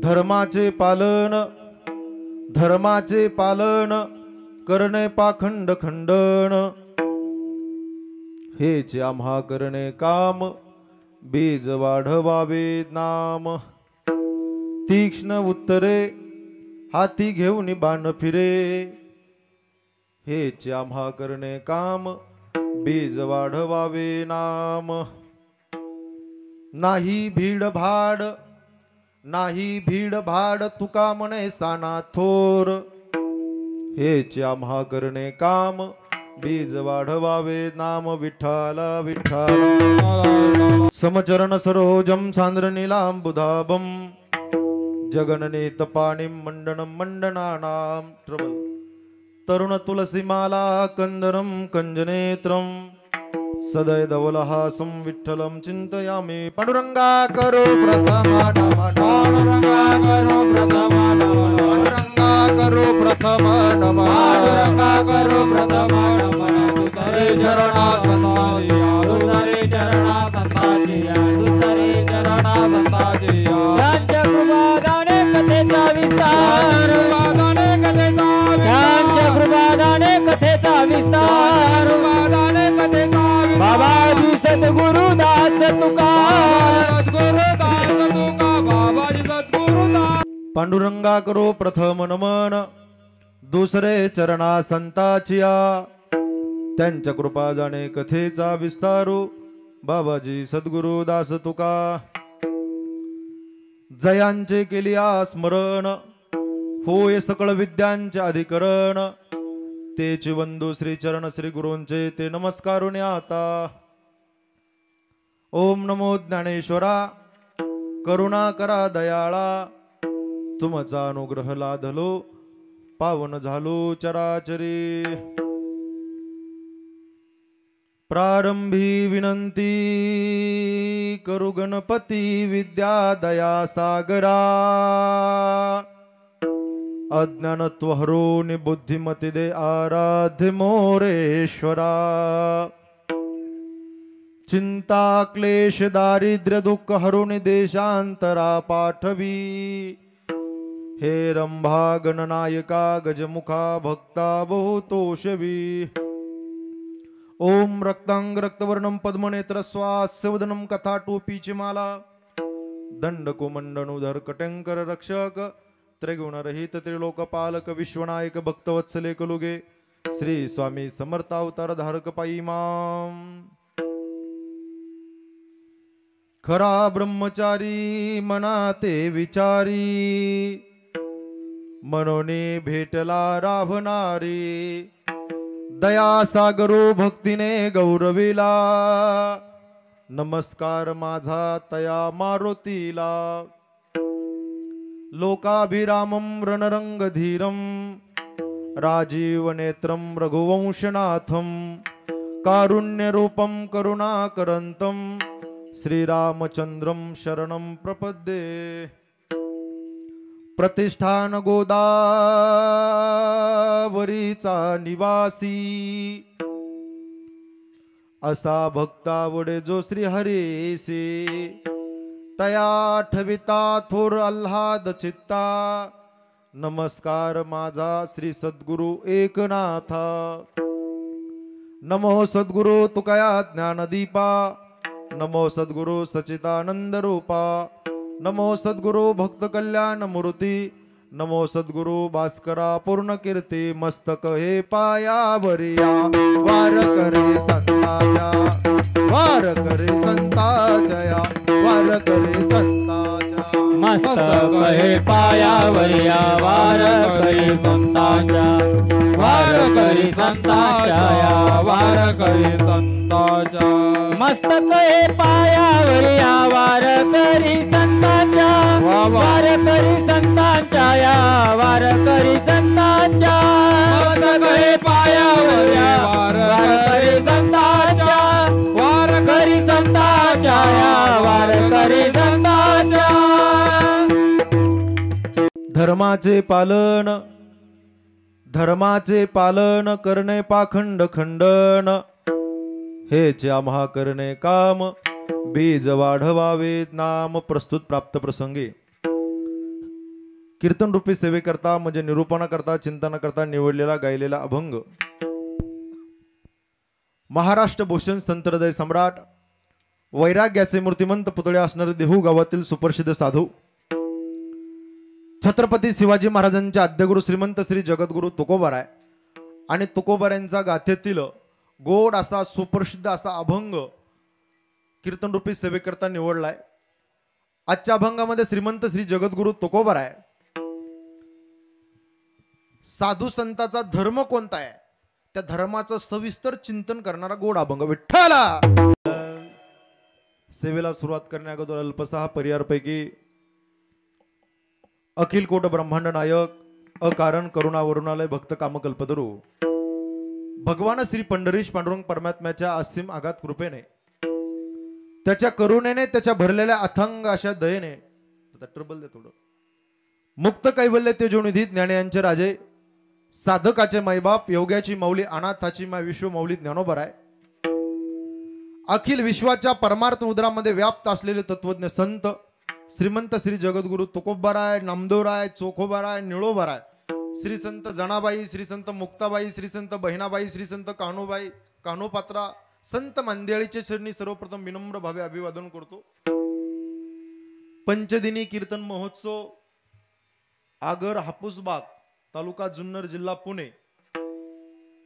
धर्माचे पालन करणे पाखंड खंडन, हेच आम्हा करणे काम, बीज वाढवावे नाम। तीक्ष्ण उत्तरे हाती घेऊन बाण फिरे, हेच आम्हा करणे काम, बीज वाढवावे नाम। नाही भीड भाड तुका म्हणे साना थोर, हेच आम्हा करणे काम, बीज वाढवावे नाम। विठ्ठला विठ्ठला समचरण सरोजम सांद्र नीलांबुधाभम, जगननेत पाणिं मंडनं मंडनानां ट्रबल, तरुण तुलसीमाला कंदरं कंजनेत्रं, सदय धवलहासं विठ्ठलं चिंतयामि। पांडुरंगा करो प्रथमा नमः, पांडुरंगा करो प्रथमा नमः, पांडुरंगा करो प्रथमा नमः, पांडुरंगा करो प्रथमा नमः। दुसरे चरणा संताजिया, दुसरे चरणा संताजिया, दुसरे चरणा संताजिया। त्यांच्या कृपादाने कथेचा विस्तार, त्यांच्या कृपादाने कथेचा विस्तार, बाबाजी सद्गुरुदास तुका, बाबाजी सद्गुरुदास। पांडुरंगा करो प्रथम नमन, दुसरे चरणा संताचिया, त्यांच्या कृपा जाणे कथेचा विस्तारू, बाबाजी सद्गुरुदास तुका। जयांचे केलिया स्मरण, होय सकळ विद्यांचे अधिकरण, तेचे वंदू श्री चरण श्री गुरूंचे ते नमस्कारून आता। ओम नमो ज्ञानेश्वरा, करुणा करा दयाळा, तुमचा अनुग्रह लाधलो, पावन झालो चराचरी। प्रारंभी विनंती करू गणपती विद्या दया सागरा, अज्ञानत्व हरून बुद्धिमती दे आराध्य मोरेश्वरा। चिंता क्लेश दारिद्र्य दुःख हरून देशांतरा पाठवी, हे रंभा गणनायका गजमुखा भक्ता बहुतोषवी। ओम रक्तांग रक्तवर्णम पद्मनेत्र स्वास्यवदनम कथा टोपीची माला, दंडकुमंडनुधर कटंकर रक्षक, त्रिगुणरहित त्रिलोकपालक विश्वनायक भक्तवत्सले कलुगे, श्री स्वामी समर्थ अवतार धारक पायी माम। खरा ब्रह्मचारी मनाते विचारी, मनोने भेटला राभणारी, दया सागरो भक्तीने गौरविला, नमस्कार माझा तया मारुतीला। लोकाभिरामं रणरंगधीरं, राजीवनेत्रं रघुवंशनाथं, कारुण्यरूपं करुणाकरन्तं, श्रीरामचन्द्रं शरणं प्रपद्ये। प्रतिष्ठान गोदावरीचा निवासी, असा भक्तावडे जो श्री हरीसी, तया ठविता थोर आल्हाद चित्ता, नमस्कार माझा श्री सद्गुरु एकनाथा। नमो सद्गुरु तुकया ज्ञानदीपा, नमो सद्गुरु सच्चिदानंद रूपा, नमो सद्गुरु भक्त कल्याण मूर्ती, नमो सद्गुरु भास्करा पूर्ण कीर्ती। मस्तक हे पायावरिया, वार करे संताच्या, वार करे संताच्या, वार करे संताच्या। मस्तक हे पायावरिया, वार करे संताच्या, वार करे संताच्या, वार करे संताच्या। मस्तक हे पायावरिया, वार करी संताच्या, वार करी संताच्या, वार करी संताच्या। मस्तक हे पायावरिया, वार करी संताच्या, वार करी संताच्या, वार करी संताच्या। धर्माचे पालन करणे पाखंड खंडन, हेच आम्हा करणे काम, बीज वाढवावे नाम। प्रस्तुत प्राप्त प्रसंगी कीर्तन रूपी सेवेकरता म्हणजे निरूपणाकरता चिंतनाकरता निवडलेला गायलेला अभंग. महाराष्ट्र भूषण संत हृदय सम्राट वैराग्याचे मूर्तिमंत पुतळे असणारे देहू गावातील सुप्रसिद्ध साधू छत्रपती शिवाजी महाराजांचे आद्यगुरु श्रीमंत श्री जगद्गुरु तुकोबाराय आणि तुकोबारायांचा गाथेतील गोड असा सुप्रसिद्ध असा अभंग कीर्तन रूपी सेवेकरता निवडलाय. आजच्या अभंगामध्ये श्रीमंत श्री जगद्गुरु तुकोबाराय साधू संताचा धर्म कोणता आहे त्या धर्माचं सविस्तर चिंतन करणारा गोड अभंग. विठ्ठला सेवेला सुरुवात करण्याअगोदर अल्पसा परिहारपैकी अखिल कोट ब्रह्मांड नायक अकारण करुणा वरुणालय भक्त कामकल्पतरू भगवान श्री पंढरीश पांडुरंग परमात्म्याच्या असीम आघात कृपेने त्याच्या करुणेने त्याच्या भरलेल्या अथांग अशा दयेने ट्रबल दे थोडं मुक्त कैवल्य तेजोनिधी ज्ञानयांचे राजे साधकाचे माईबाप योग्याची माऊली अनाथाची माय विश्व माऊली ज्ञानोबराय अखिल विश्वाच्या परमार्थ उदरामध्ये व्याप्त असलेले तत्वज्ञ संत श्रीमंत श्री जगद्गुरु तुकोबाराय नामदेवराय चोखोबाराय निळोबाराय श्री संत जनाबाई श्री संत मुक्ताबाई श्री संत बहिणाबाई श्री संत कान्होबाई कान्होपात्रा संत मंदिळीचे चरणी सर्वप्रथम विनम्र भावे अभिवादन करतो. पंचदिनी कीर्तन महोत्सव आगर हापूसबाग तालुका जुन्नर जिल्हा पुणे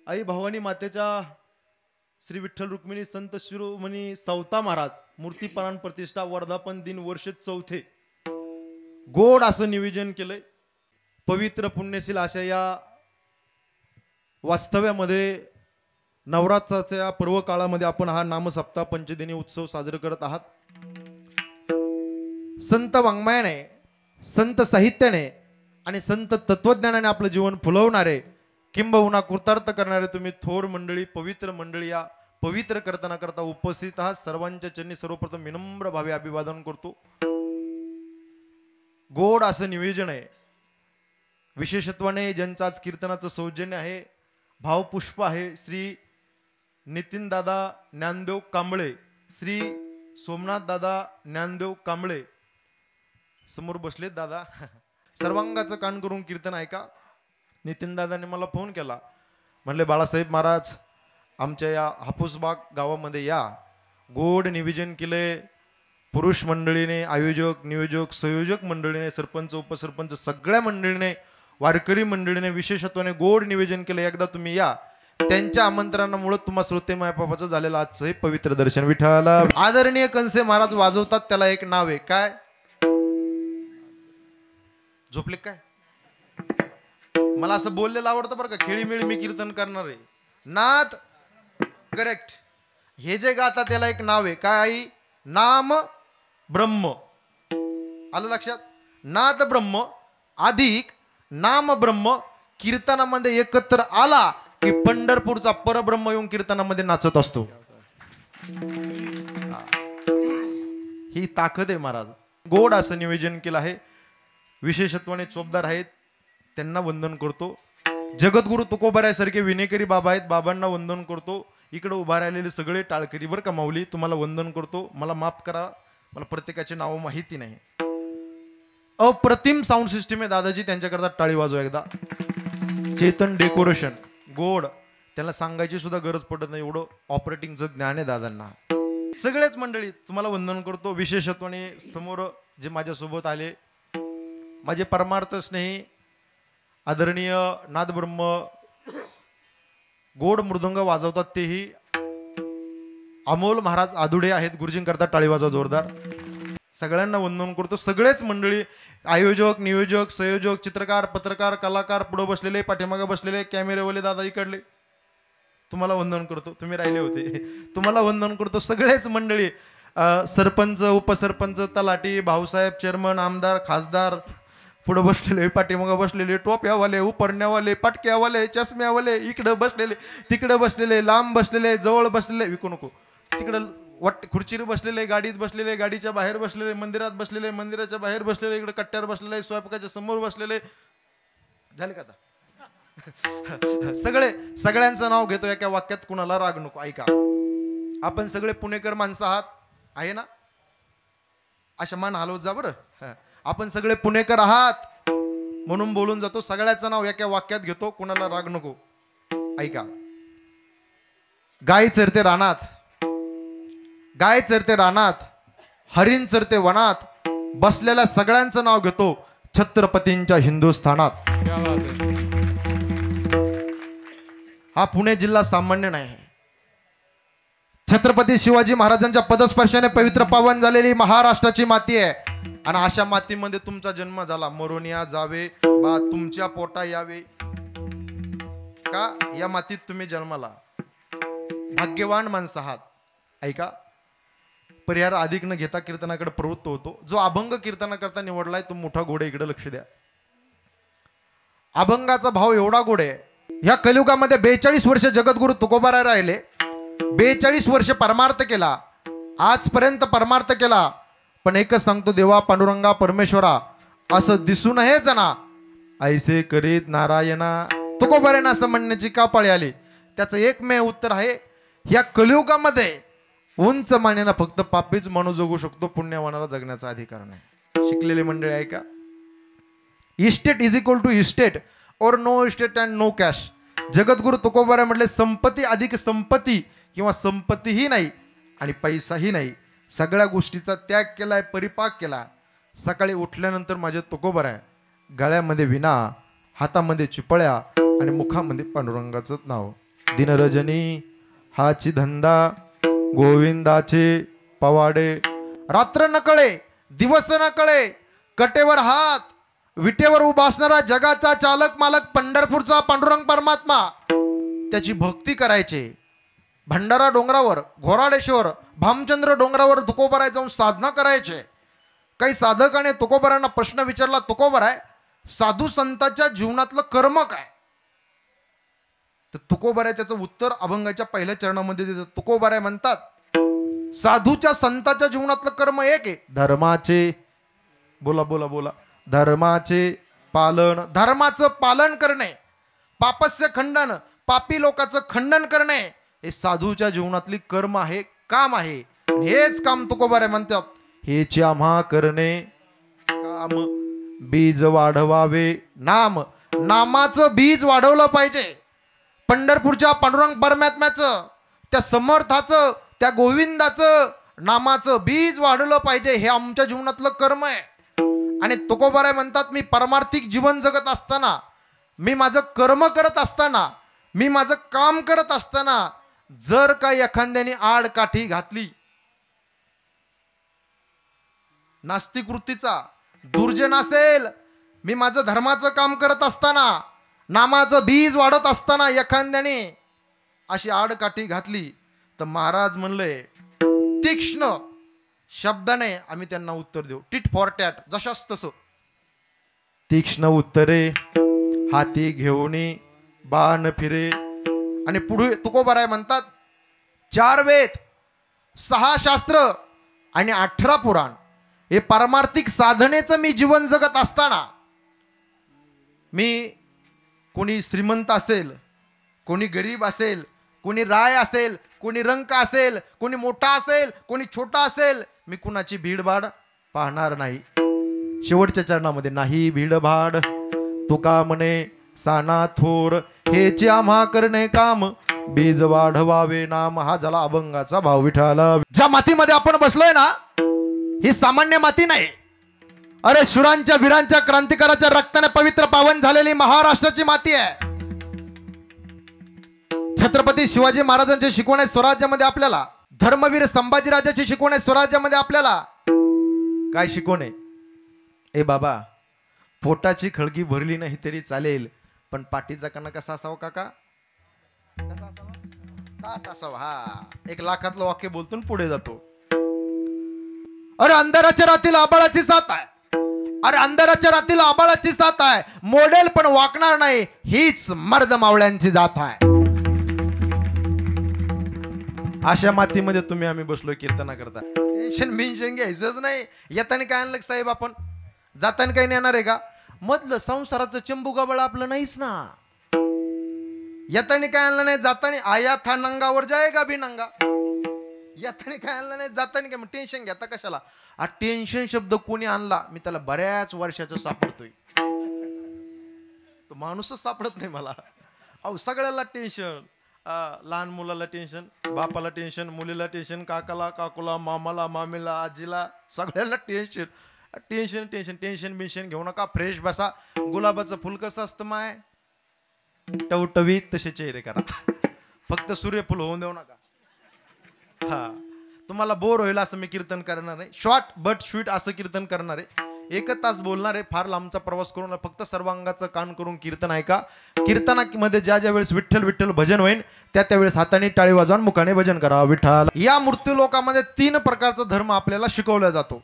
आई भवानी मातेच्या श्री विठ्ठल रुक्मिणी संत शिरोमणी सावता महाराज मूर्ती प्राण प्रतिष्ठा वर्धापन दिन वर्ष 4 गोड असं नियोजन केलंय. पवित्र पुण्यशील अशा या वास्तव्यामध्ये नवरात्राच्या पर्व काळामध्ये आपण हा नामसप्ताह पंचदिनी उत्सव साजरा करत आहात. संत वाङ्मयाने संत साहित्याने आणि संत तत्वज्ञानाने आपलं जीवन फुलवणारे किंबहुना कृतार्थ करणारे तुम्ही थोर मंडळी पवित्र मंडळी या पवित्र करताना करता उपस्थित आहात. सर्वांच्या चरणी सर्वप्रथम विनम्र भावे अभिवादन करतो. गोड असं निवेदन आहे. विशेषत्वाने ज्यांचं आज कीर्तनाचं सौजन्य आहे भावपुष्प आहे श्री नितीन दादा ज्ञानदेव कांबळे श्री सोमनाथ दादा ज्ञानदेव कांबळे समोर बसलेत दादा सर्वांगाचं कान करून कीर्तन ऐका. नितीन दादाने मला फोन केला म्हणले बाळासाहेब महाराज आमच्या या हापूसबाग गावामध्ये या गोड नियोजन केले पुरुष मंडळीने आयोजक नियोजक संयोजक मंडळीने सरपंच उपसरपंच सगळ्या मंडळीने वारकरी मंडळीने विशेषत्वाने गोड नियोजन केले. एकदा तुम्ही या. त्यांच्या आमंत्रणामुळे तुम्हा श्रोते मायबापाचं झालेलं आजचं हे पवित्र दर्शन. विठ्ठला आदरणीय कंसे महाराज वाजवतात त्याला एक नाव आहे काय झोपले काय मला असं बोललेलं आवडतं बरं का. खेळीमेळी मी कीर्तन करणार आहे नाद करेक्ट. हे जे गातात त्याला एक नाव आहे काय आई नाम ब्रह्म. आलं लक्षात. नाद ब्रह्म अधिक नाम ब्रह्म कीर्तनामध्ये एकत्र आला की पंढरपूरचा परब्रह्म येऊन कीर्तनामध्ये नाचत असतो. ही ताकद आहे महाराज. गोड असं नियोजन केलं आहे. विशेषत्वाने चोपदार आहेत त्यांना वंदन करतो. जगद्गुरु तुकोबारायसारखे विनेकरी बाबा आहेत बाबांना वंदन करतो. इकडे उभा राहिलेले सगळे टाळकरी बरं का माऊली तुम्हाला वंदन करतो. मला माफ करा मला प्रत्येकाची नावं माहिती नाही. अप्रतिम साऊंड सिस्टीम आहे दादाजी त्यांच्याकरता टाळी वाजवा एकदा. चेतन डेकोरेशन गोड त्याला सांगायची सुद्धा गरज पडत नाही एवढं ऑपरेटिंगचं ज्ञान आहे दादांना. सगळेच मंडळी तुम्हाला वंदन करतो. विशेषत्वाने समोर जे माझ्यासोबत आले माझे परमार्थ स्नेही आदरणीय नादब्रह्म गोड मृदंग वाजवतात तेही अमोल महाराज आदुडे आहेत. गुरुजींकरता टाळी वाजवा जोरदार. सगळ्यांना वंदन करतो. सगळेच मंडळी आयोजक नियोजक संयोजक चित्रकार पत्रकार कलाकार पुढे बसलेले पाठीमागे बसलेले कॅमेरेवाले दादा इकडले तुम्हाला वंदन करतो. तुम्ही राहिले होते तुम्हाला वंदन करतो. सगळेच मंडळी सरपंच उपसरपंच तलाठी भाऊसाहेब चेअरमन आमदार खासदार पुढे बसलेले पाठीमागे बसलेले टोप्यावाले उपरण्यावाले पटक्यावाले चष्म्यावाले इकडे बसलेले तिकडे बसलेले लांब बसलेले जवळ बसलेले विकू नको तिकडं खुर्चीवर बसलेले गाडीत बसलेले गाडीच्या बाहेर बसलेले मंदिरात बसलेले मंदिराच्या बाहेर बसलेले इकडे कट्ट्यावर बसलेले स्वयंपाकाच्या समोर बसलेले झाले का आता सगळ्यांचं नाव घेतो एका वाक्यात कुणाला राग नको. ऐका आपण सगळे पुणेकर माणसं आहात आहे ना अशा मान हलवत जा बरं. आपण सगळे पुणेकर आहात म्हणून बोलून जातो. सगळ्याचं नाव एका वाक्यात घेतो, कोणाला राग नको. ऐका. गाय चरते रानात, गाय चरते रानात, हरिण चरते वनात, बसलेल्या सगळ्यांचं नाव घेतो छत्रपतींच्या हिंदुस्थानात. क्या बात है. हा पुणे जिल्हा सामान्य नाही. छत्रपती शिवाजी महाराजांच्या पदस्पर्शाने पवित्र पावन झालेली महाराष्ट्राची माती आहे. आणि अशा मातीमध्ये तुमचा जन्म झाला. मरून या जावे बा तुमच्या पोटा यावे का या मातीत तुम्ही जन्माला. भाग्यवान माणसं आहात. ऐका. परिहार अधिक न घेता कीर्तनाकडे प्रवृत्त होतो. जो अभंग कीर्तनाकरता निवडलाय तो मोठा गोड आहे. इकडे लक्ष द्या. अभंगाचा भाव एवढा गोड आहे. या कलियुगामध्ये 42 वर्ष जगद्गुरु तुकोबाराय राहिले. 42 वर्ष परमार्थ केला. आजपर्यंत परमार्थ केला. पण एकच सांगतो, देवा पांडुरंगा परमेश्वरा असं दिसून हेच ना ऐसे करीत नारायणा तुकोबारायना असं म्हणण्याची का पाळी आली. त्याचं एकमेव उत्तर आहे, या कलियुगामध्ये उंच मानेना फक्त पापीच माणूस जगू शकतो. पुण्यवानाला जगण्याचा अधिकार नाही. शिकलेली मंडळी आहे का. Estate is equal to estate और no estate and no cash. जगद्गुरु तुकोबाराय म्हटले संपत्ती अधिक संपत्ती किंवा संपत्तीही नाही आणि पैसाही नाही. सगळ्या गोष्टीचा त्याग केलाय, परिपाक केला. सकाळी उठल्यानंतर माझे तुकोबाराय गळ्यामध्ये विणा, हातामध्ये चिपळ्या आणि मुखामध्ये पांडुरंगाचं नाव. दिनरजनी हाची धंदा गोविंदाचे पवाडे. रात्र न कळे दिवस न कळे कटेवर हात विटेवर उभा असणारा जगाचा चालक मालक पंढरपूरचा पांडुरंग परमात्मा. त्याची भक्ती करायचे. भंडारा डोंगरावर, घोराडेश्वर, भामचंद्र डोंगरावर तुकोबाराय जाऊन साधना करायचे. काही साधकाने तुकोबारायांना प्रश्न विचारला, तुकोबाराय साधू संतांच्या जीवनातलं कर्म काय. तर तुकोबाराय त्याचं उत्तर अभंगाच्या पहिल्या चरणामध्ये देतात. तुकोबाराय म्हणतात, साधूच्या संतांच्या जीवनातलं कर्म एक आहे, धर्माचे. बोला बोला बोला. धर्माचे पालन. धर्माचं पालन करणे, पापस्य खंडन, पापी लोकांचं खंडन करणे हे साधूच्या जीवनातली कर्म आहे, काम आहे. हेच काम तुकोबाराय म्हणतात, हेच आम्हा करणे काम. बीज वाढवावे नाम. नामाचं बीज वाढवलं पाहिजे. पंढरपूरच्या पांडुरंग परमात्म्याचं, त्या समर्थाचं, त्या गोविंदाचं नामाचं बीज वाढवलं पाहिजे. हे आमच्या जीवनातलं कर्म आहे. आणि तुकोबाराय म्हणतात, मी परमार्थिक जीवन जगत असताना, मी माझं कर्म करत असताना, मी माझं काम करत असताना जर काही एखाद्याने आड काठी घातली, नास्तिक वृत्तीचा दुर्जन असेल, मी माझं धर्माचं काम करत असताना, नामाचं बीज वाढत असताना एखाद्याने अशी आडकाठी घातली, तर महाराज म्हणले तीक्ष्ण शब्दाने आम्ही त्यांना उत्तर देऊ. टिट फॉर टॅट, जशास तसं. तीक्ष्ण उत्तरे हाती घेऊनी बाण फिरे. आणि पुढे तुकोबाराय म्हणतात, 4 वेद, 6 शास्त्र आणि 18 पुराण हे पारमार्थिक साधनेचं मी जीवन जगत असताना, मी कोणी श्रीमंत असेल, कोणी गरीब असेल, कोणी राय असेल, कोणी रंक असेल, कोणी मोठा असेल, कोणी छोटा असेल, मी कुणाची भीडभाड पाहणार नाही. शेवटच्या चरणामध्ये, नाही भीडभाड तुका म्हणे साना थोर, हेचे आम्हा करणे काम, बीज वाढवावे नाम. हा झाला अभंगाचा भाव. विठाला. ज्या मातीमध्ये आपण बसलोय ना, ही सामान्य माती नाही. अरे शुरांच्या वीरांच्या क्रांतिकाराच्या रक्ताने पवित्र पावन झालेली महाराष्ट्राची माती आहे. छत्रपती शिवाजी महाराजांचे शिकवणे स्वराज्यामध्ये आपल्याला, धर्मवीर संभाजीराजाची शिकवणे स्वराज्यामध्ये आपल्याला काय शिकवणे. ए बाबा, पोटाची खळगी भरली नाही तरी चालेल, पण पाठीचा कणा कसा असावा काका, कसा असावा, ताट असावा. हा, 1 लाखातलं वाक्य बोलतून पुढे जातो. अरे अंधाराच्या रातील आबाळाची साथ आहे. अरे अंधाराच्या रातील आबाळाची साथ आहे. मोडेल पण वाकणार नाही, हीच मर्द मावळ्यांची जात आहे. अशा मातीमध्ये तुम्ही आम्ही बसलो कीर्तना करता. टेन्शन बिन्शन घ्यायचंच नाही. येताना काय आणलं साहेब आपण, जाताना काही नेणार आहे का. मधलं संसाराचं चंबू गबळ आपलं नाहीच ना. येताना काय आणलं नाही, जाताना आया था नंगावर जाएगा भी नंगा. येताना काय आणलं नाही, जाताना काय. मग टेन्शन घेता कशाला. हा टेन्शन शब्द कोणी आणला, मी त्याला बऱ्याच वर्षाचं सापडतोय. तो माणूसच सापडत नाही मला. अहो सगळ्याला टेन्शन, लहान मुलाला टेन्शन, बापाला टेन्शन, मुलीला टेन्शन, काकाला काकूला, मामाला मामीला, आजीला, सगळ्याला टेन्शन. टेन्शन टेन्शन टेन्शन बिन्शन घेऊ नका, फ्रेश बसा. गुलाबाचं फुल कसं असतं माय, टवटवीत तसे चेहरे करा. फक्त सूर्यफूल होऊन देऊ नका. हा, तुम्हाला बोर होईल असं मी कीर्तन करणार आहे. शॉर्ट बट स्वीट असं कीर्तन करणार आहे. 1 तास बोलणार आहे. फार लांबचा प्रवास करून फक्त सर्वांगाचं कान करून कीर्तन ऐका. कीर्तनामध्ये ज्या ज्या वेळेस विठ्ठल विठ्ठल भजन होईल त्या त्यावेळेस हाताने टाळी वाजवून मुखाने भजन करा. विठ्ठल. या मृत्यू लोकामध्ये 3 प्रकारचा धर्म आपल्याला शिकवला जातो.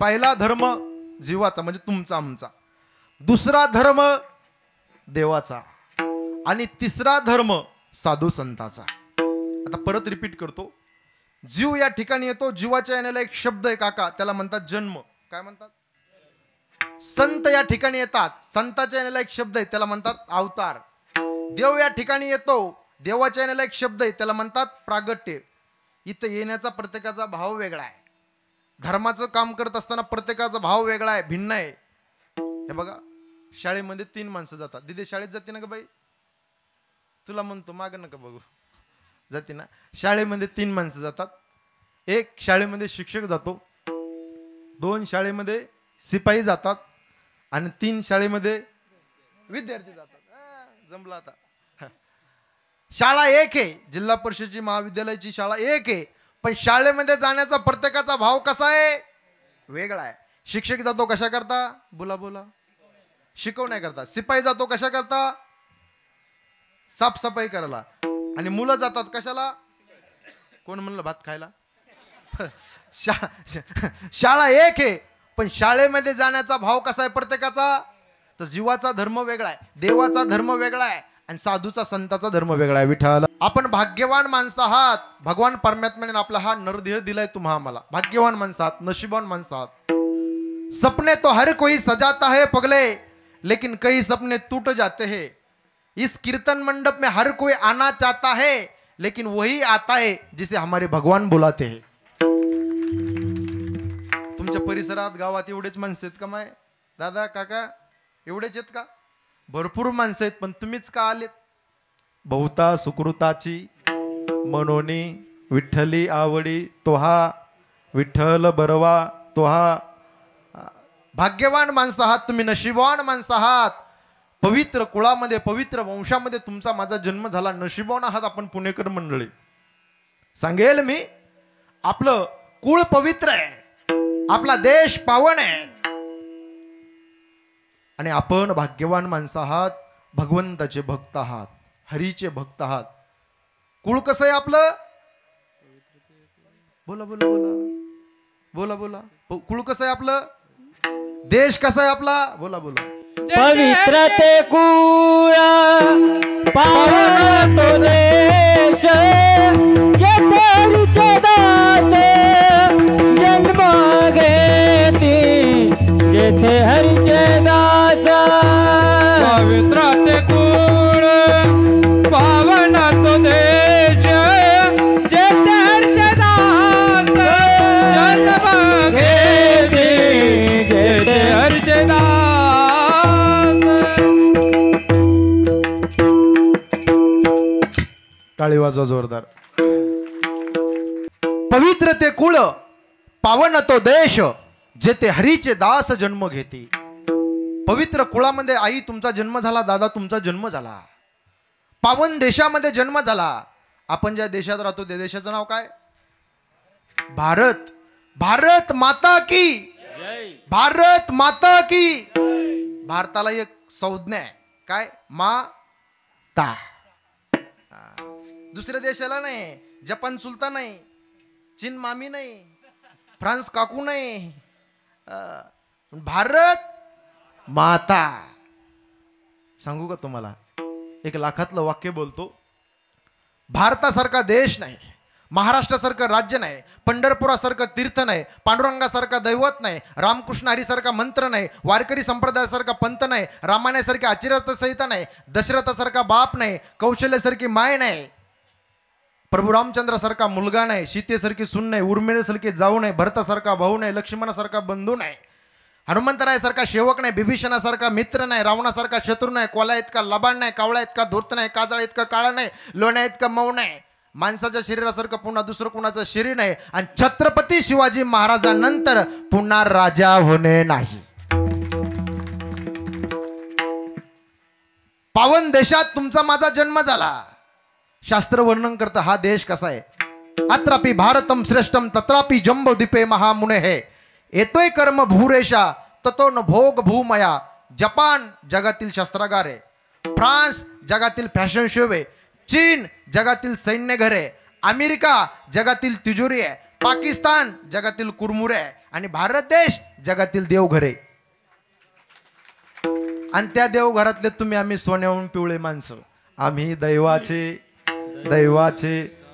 पहिला धर्म जीवाचा म्हणजे तुमचा आमचा, दुसरा धर्म देवाचा, आणि तिसरा धर्म साधू संताचा. आता परत रिपीट करतो. जीव या ठिकाणी येतो. जीवाच्या येण्याला एक शब्द आहे काका, त्याला म्हणतात जन्म. काय म्हणतात? संत या ठिकाणी येतात. संताच्या येण्याला एक शब्द आहे, त्याला म्हणतात अवतार. देव या ठिकाणी येतो. देवाच्या येण्याला एक शब्द आहे, त्याला म्हणतात प्रागट्य. इथं येण्याचा प्रत्येकाचा भाव वेगळा आहे. धर्माचं काम करत असताना प्रत्येकाचा भाव वेगळा आहे, भिन्न आहे. हे बघा, शाळेमध्ये 3 माणसं जातात. दिदी शाळेत जाते ना ग बाई? तुला म्हणतो माग नका बघू, जाते ना. शाळेमध्ये 3 माणसं जातात. एक शाळेमध्ये शिक्षक जातो, 2 शाळेमध्ये शिपाई जातात, आणि 3 शाळेमध्ये विद्यार्थी जातात. जमला आता. शाळा एक आहे, जिल्हा परिषदेची महाविद्यालयाची शाळा एक आहे, पण शाळेमध्ये जाण्याचा प्रत्येकाचा भाव कसा आहे, वेगळा आहे. शिक्षक जातो कशा करता, बोला बोला, शिकवण्याकरता. शिपाई जातो कशा करता, साफसफाई करायला. आणि मुलं जातात कशाला, कोण म्हणलं भात खायला. शाळा एक आहे, पण शाळेमध्ये जाण्याचा भाव कसा आहे प्रत्येकाचा, तर जीवाचा धर्म वेगळा आहे, देवाचा धर्म वेगळा आहे, आणि साधूचा संताचा धर्म वेगळा आहे. विठ्ठल. आपण भाग्यवान माणसं आहात. भगवान परमात्म्याने आपला हा नरदेह दिलाय तुम्हा आम्हाला. भाग्यवान माणसं आहात, नशिबान माणसं आहात. सपने तो हर कोई सजाता है पगले, लेकिन कई सपने टूट जाते हैं. इस कीर्तन मंडप में हर कोई आना चाहता है, लेकिन वही आता है जिसे हमारे भगवान बुलाते हैं. तुमच्या परिसरात गावात एवढेच माणसं आहेत का माय, दादा काका, एवढेच आहेत का? भरपूर माणसं आहेत, पण तुम्हीच का आलेत? बहुता सुकृताची मनोनी विठ्ठली आवडी तोहा, विठ्ठल बरवा तोहा. भाग्यवान माणसं आहात तुम्ही, नशिबवान माणसं आहात. पवित्र कुळामध्ये, पवित्र वंशामध्ये तुमचा माझा जन्म झाला. नशिबवान आहात आपण पुणेकर मंडळी. सांगेल मी, आपलं कुळ पवित्र आहे, आपला देश पावन आहे, आणि आपण भाग्यवान माणसं आहात. भगवंताचे भक्त आहात, हरीचे भक्त आहात. कुळ कसं आहे आपलं, बोला बोला बोला बोला बोला. कुळ कसं आहे आपलं, देश कसा आहे आपला, बोला बोला. पवित्र ते कुळ पावन तो देश, जेथे हरीचे दास जन्म घेती, जेथे हरीचे दास. पवित्र ते कुळ पावन तो देश, जेथे हरीचे दास जन्म घेती, जेथे हरीचे दास. टाळी वाजवा जोरदार. पवित्र ते कुळ पावन तो देश, जेथे हरीचे दास जन्म घेते. पवित्र कुळामध्ये आई तुमचा जन्म झाला, दादा तुमचा जन्म झाला, पावन देशामध्ये जन्म झाला. आपण ज्या देशात राहतो त्या देशाचं नाव काय, भारत. भारत माता की, भारत माता की. भारताला एक संज्ञा आहे, काय, माता. दुसऱ्या देशाला नाही, जपान सुलतान नाही, चीन मामी नाही, फ्रान्स काकू नाही, भारत माता. सांगू का तुम्हाला, 1 लाखातलं वाक्य बोलतो. भारतासारखा देश नाही, महाराष्ट्रासारखं राज्य नाही, पंढरपुरासारखं तीर्थ नाही, पांडुरंगासारखा दैवत नाही, रामकृष्ण हरीसारखा मंत्र नाही, वारकरी संप्रदायासारखा पंथ नाही, रामायणासारखी आचर्य संहिता नाही, दशरथासारखा बाप नाही, कौशल्यासारखी माय नाही, प्रभू रामचंद्रासारखा मुलगा नाही, सीतेसारखी सून नाही, उर्मिळेसारखी जाऊ नाही, भरतासारखा भाऊ नाही, लक्ष्मणासारखा बंधू नाही. हनुमंतरायासारखा सेवक नाही, बिभीषणासारखा मित्र नाही, रावणासारखा शत्रू नाही, कोला इतका लबाड नाही, कावळा इतका धूर्त नाही, काजळ इतका काळा नाही, लोण्या इतका मऊ नाही, माणसाच्या शरीरासारखं पुन्हा दुसरं कुणाचं शरीर नाही, आणि छत्रपती शिवाजी महाराजांनंतर पुन्हा राजा होणे नाही. पावन देशात तुमचा माझा जन्म झाला. शास्त्र वर्णन करतं हा देश कसा आहे. अत्रापि भारतम श्रेष्ठम तत्रापि जम्बोदीपे महामुने हे येतोय कर्म भूरेषा ततो न भोग भूमया. जपान जगातील शस्त्रागार आहे, फ्रान्स जगातील फॅशन शो आहे, चीन जगातील सैन्य घर आहे, अमेरिका जगातील तिजोरी आहे, पाकिस्तान जगातील कुरमुरे आहे, आणि भारत देश जगातील देवघर आहे. आणि त्या देवघरातले तुम्ही आम्ही सोन्याहून पिवळे माणसं. आम्ही दैवाचे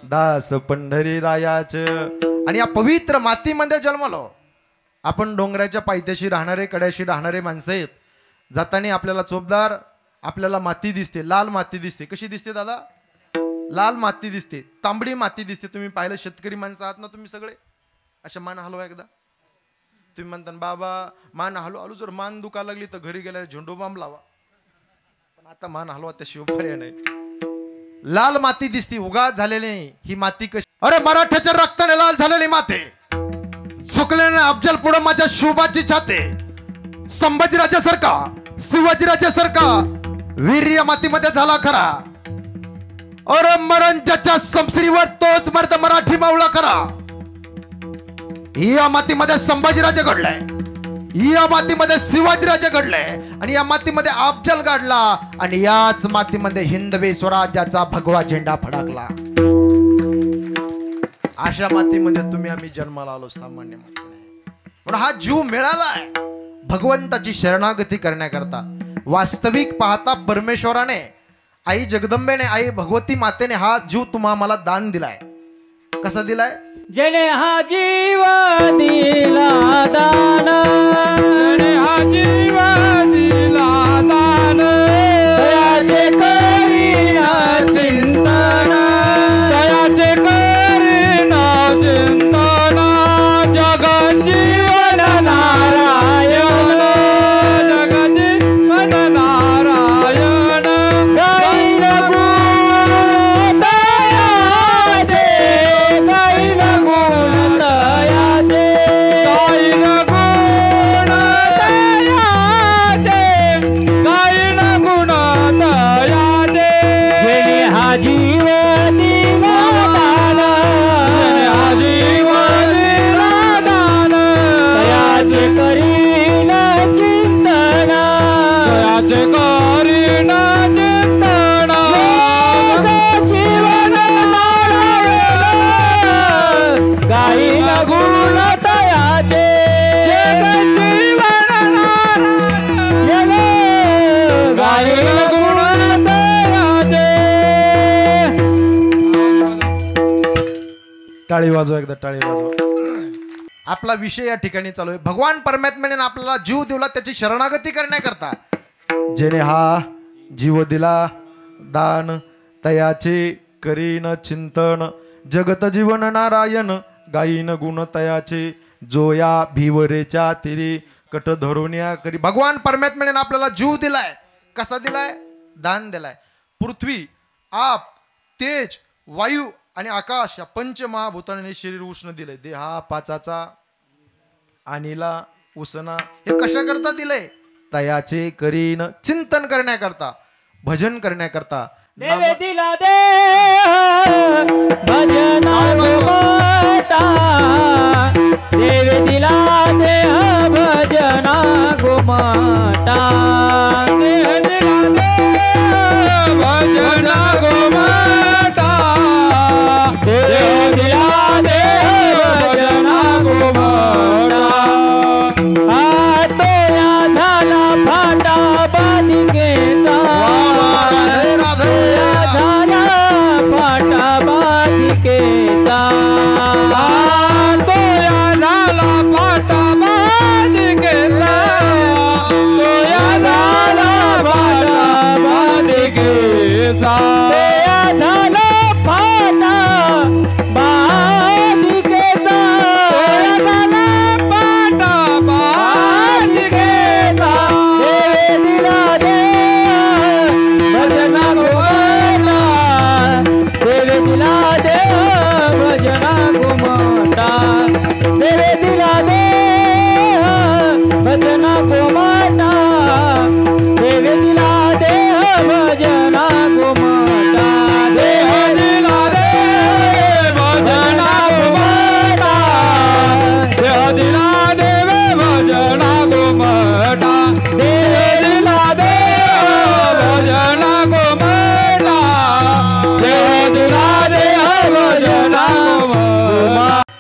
दास पंढरी रायाचे. आणि या पवित्र मातीमध्ये जन्मलो. आपण डोंगराच्या पायथ्याशी राहणारे, कड्याशी राहणारे माणसं आहेत. जाताना आपल्याला चोपदार आपल्याला माती दिसते, लाल माती दिसते. कशी दिसते दादा? लाल माती दिसते, तांबडी माती दिसते. तुम्ही पाहिलं शेतकरी माणसं आहात ना तुम्ही सगळे. अशा मान हलवा एकदा. तुम्ही म्हणता बाबा मान हलू हलू, जर मान दुखा लागली तर घरी गेल्यावर झेंडू बांब लावा. पण आता मान हलवा त्याशिवाय पर्याय नाही. लाल माती दिसती, उगाच झालेली नाही ही माती. कशी? अरे मराठ्याच्या रक्ताने लाल झालेली माती. सुकल्याने अफजल पुढे माझ्या शोभाची छाते. संभाजीराजासारखा, शिवाजीराजासारखा वीर या मातीमध्ये झाला खरा. अरे मरण ज्याच्या समश्रीवर तोच मर्द मराठी मावळा खरा. या मातीमध्ये संभाजीराजे घडलाय, या मातीमध्ये शिवाजीराजे घडलाय, आणि या मातीमध्ये अफजल घडला, आणि याच मातीमध्ये हिंदवी स्वराज्याचा भगवा झेंडा फडकला. अशा मातीमध्ये तुम्ही आम्ही जन्माला आलो, सामान्य माती नाही. पण हा जीव मिळालाय भगवंताची शरणागती करण्याकरता. वास्तविक पाहता परमेश्वराने, आई जगदंबेने, आई भगवती मातेने हा जीव तुम्हा मला दान दिलाय. कसा दिलाय? जेणे हा जीव दिला दान, जेणे हा जीव दिला दान, दयाचे करीना चिंतन, दयाचे करीना चिंतन, जगत जीवन नारायण, जगत जीवन नारायण. गाईन गुण दयाचे, गाईन गुण दयाचे, गाईन गुण दयाचे, गाईन गुण दयाचे. जेणे हा जीव दिला दान, जेणे हा जीव दिला दान, दयाचे करीन चिंतन, दयाचे करीन चिंतन, जीवन नारायण, गाईन गुण दयाचे, जगत जीवन नारायण, गाईन गुण दयाचे. टाळी वाजवा एकदा, टाळी वाजवा. आपला विषय या ठिकाणी चालू आहे. भगवान परमात्म्याने आपल्याला जीव दिला त्याची शरणागती करण्याकरता. जेणे हा जीव दिला दान, तयाचे करीन चिंतन, जगत जीवन नारायण, गायीन गुण तयाचे, जो या भिवरेच्या तिरी कट धरुण्या करी. भगवान परमात्म्याने आपल्याला जीव दिलाय. कसा दिलाय? दान दिलाय. पृथ्वी, आप, तेज, वायू आणि आकाश या पंचमहाभूतांनी शरीर उष्ण दिले. देहा पाचाचा अनिला उसना हे कशा करता दिले? तयाचे करीन चिंतन करण्याकरता, भजन करण्याकरता. देवे दिला देह भजना गोमाता, देवे दिला देह भजना गोमाता, देह दिला देह भजना गोमाता, देव दिला देह भजना गोमाता. हातोया झाला फाटा बालिकेचा, राधे राधे. झाला फाटा बालिकेचा.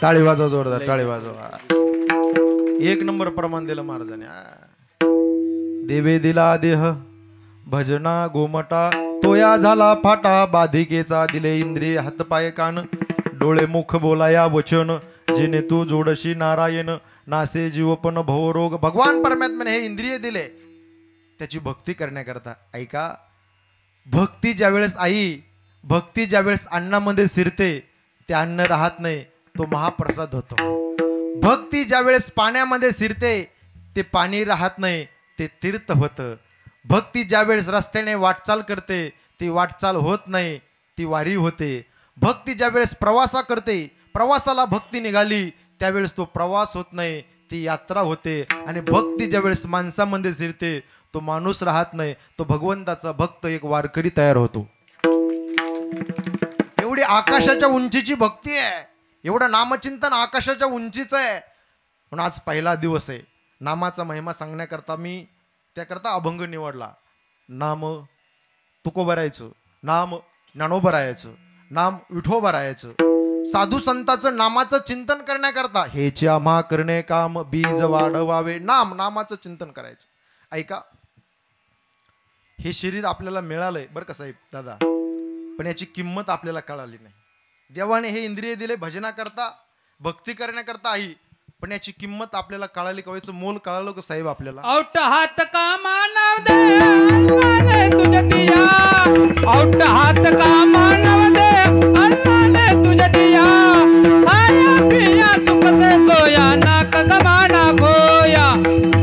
टाळी वाजवा जोरदार, टाळी वाजवा. एक नंबर प्रमाण दिलं महाराजांनी. देवे दिला देह भजना गोमटा, तोया झाला फाटा बाधिकेचा, दिले इंद्रिय हातपाय कान, डोळे मुख बोलाया वचन, जिने तू जोडशी नारायण, नासे जीवपण भवरोग. भगवान परमात्म्याने हे इंद्रिय दिले त्याची भक्ती करण्याकरता. ऐका, भक्ती ज्यावेळेस भक्ती ज्यावेळेस अन्नामध्ये शिरते ते अन्न राहत नाही, तो महाप्रसाद होतो. भक्ती ज्यावेळेस पाण्यामध्ये शिरते ते पाणी राहत नाही, ते तीर्थ होतं. भक्ती ज्यावेळेस रस्त्याने वाटचाल करते ती वाटचाल होत नाही, ती वारी होते. भक्ती ज्यावेळेस प्रवासा करते, प्रवासाला भक्ती निघाली त्यावेळेस तो प्रवास होत नाही, ती यात्रा होते. आणि भक्ती ज्यावेळेस माणसामध्ये शिरते तो माणूस राहत नाही, तो भगवंताचा भक्त एक वारकरी तयार होतो. एवढी आकाशाच्या उंचीची भक्ती आहे, एवढं नामचिंतन आकाशाच्या उंचीचं आहे. म्हणून आज पहिला दिवस आहे. नामाचा महिमा सांगण्याकरता मी त्याकरता अभंग निवडला. नाम तुकोबा राहायचं, नाम ज्ञानोबा राहायचं, नाम विठोबा राहायचं. साधू संतांचं नामाचं चिंतन करण्याकरता हेचे आम्हा करणे काम, बीज वाढवावे. नामाचं चिंतन करायचं. ऐका, हे शरीर आपल्याला मिळालंय बरं का साहेब दादा, पण याची किंमत आपल्याला कळाली नाही. देवाने हे इंद्रिय दिले भजनाकरता, भक्ती करण्याकरता पण याची किंमत आपल्याला कळाली का? याचं मोल कळालं का साहेब आपल्याला? औट हात का मानव दे अल्लाह ने तुझे दिया, औट हात का मानव दे अल्लाह ने तुझे दिया, खाया पिया सुख से सोया नाक गमाना खोया,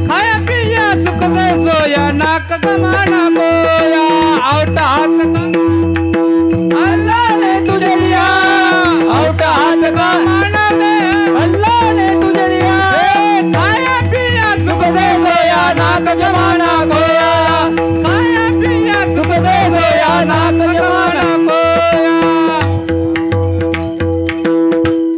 खाया पिया सुख से सोया नाक गमाना खोया. औट हात का अल्लाह ने तुझे दिया, औट हात का मानव दे अल्लाह ने तुझे दिया, खाया पिया सुख से सोया नाक जमाना खोया, खाया पिया सुख से सोया नाक जमाना खोया.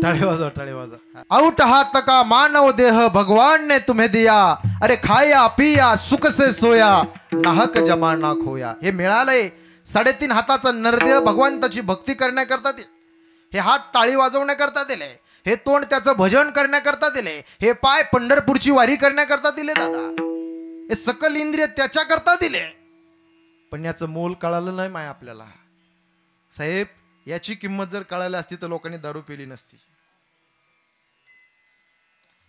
टाळे वाजवा, टाळे वाजवा. औट हात का मानव देह भगवान ने तुम्हें दिया, अरे खाया पिया सुख से सोया नाहक जमाना खोया. हे मिळालंय 3.5 हाताचा नरदेह भगवंताची भक्ती करण्याकरता दिले. हे हात टाळी वाजवण्याकरता दिले, हे तोंड त्याचं भजन करण्याकरता दिले, हे पाय पंढरपूरची वारी करण्याकरता दिले दादा. हे सकल इंद्रिय त्याच्याकरता दिले, पण याचं मोल कळालं नाही माय आपल्याला साहेब. याची किंमत जर कळाली असती तर लोकांनी दारू पिली नसती.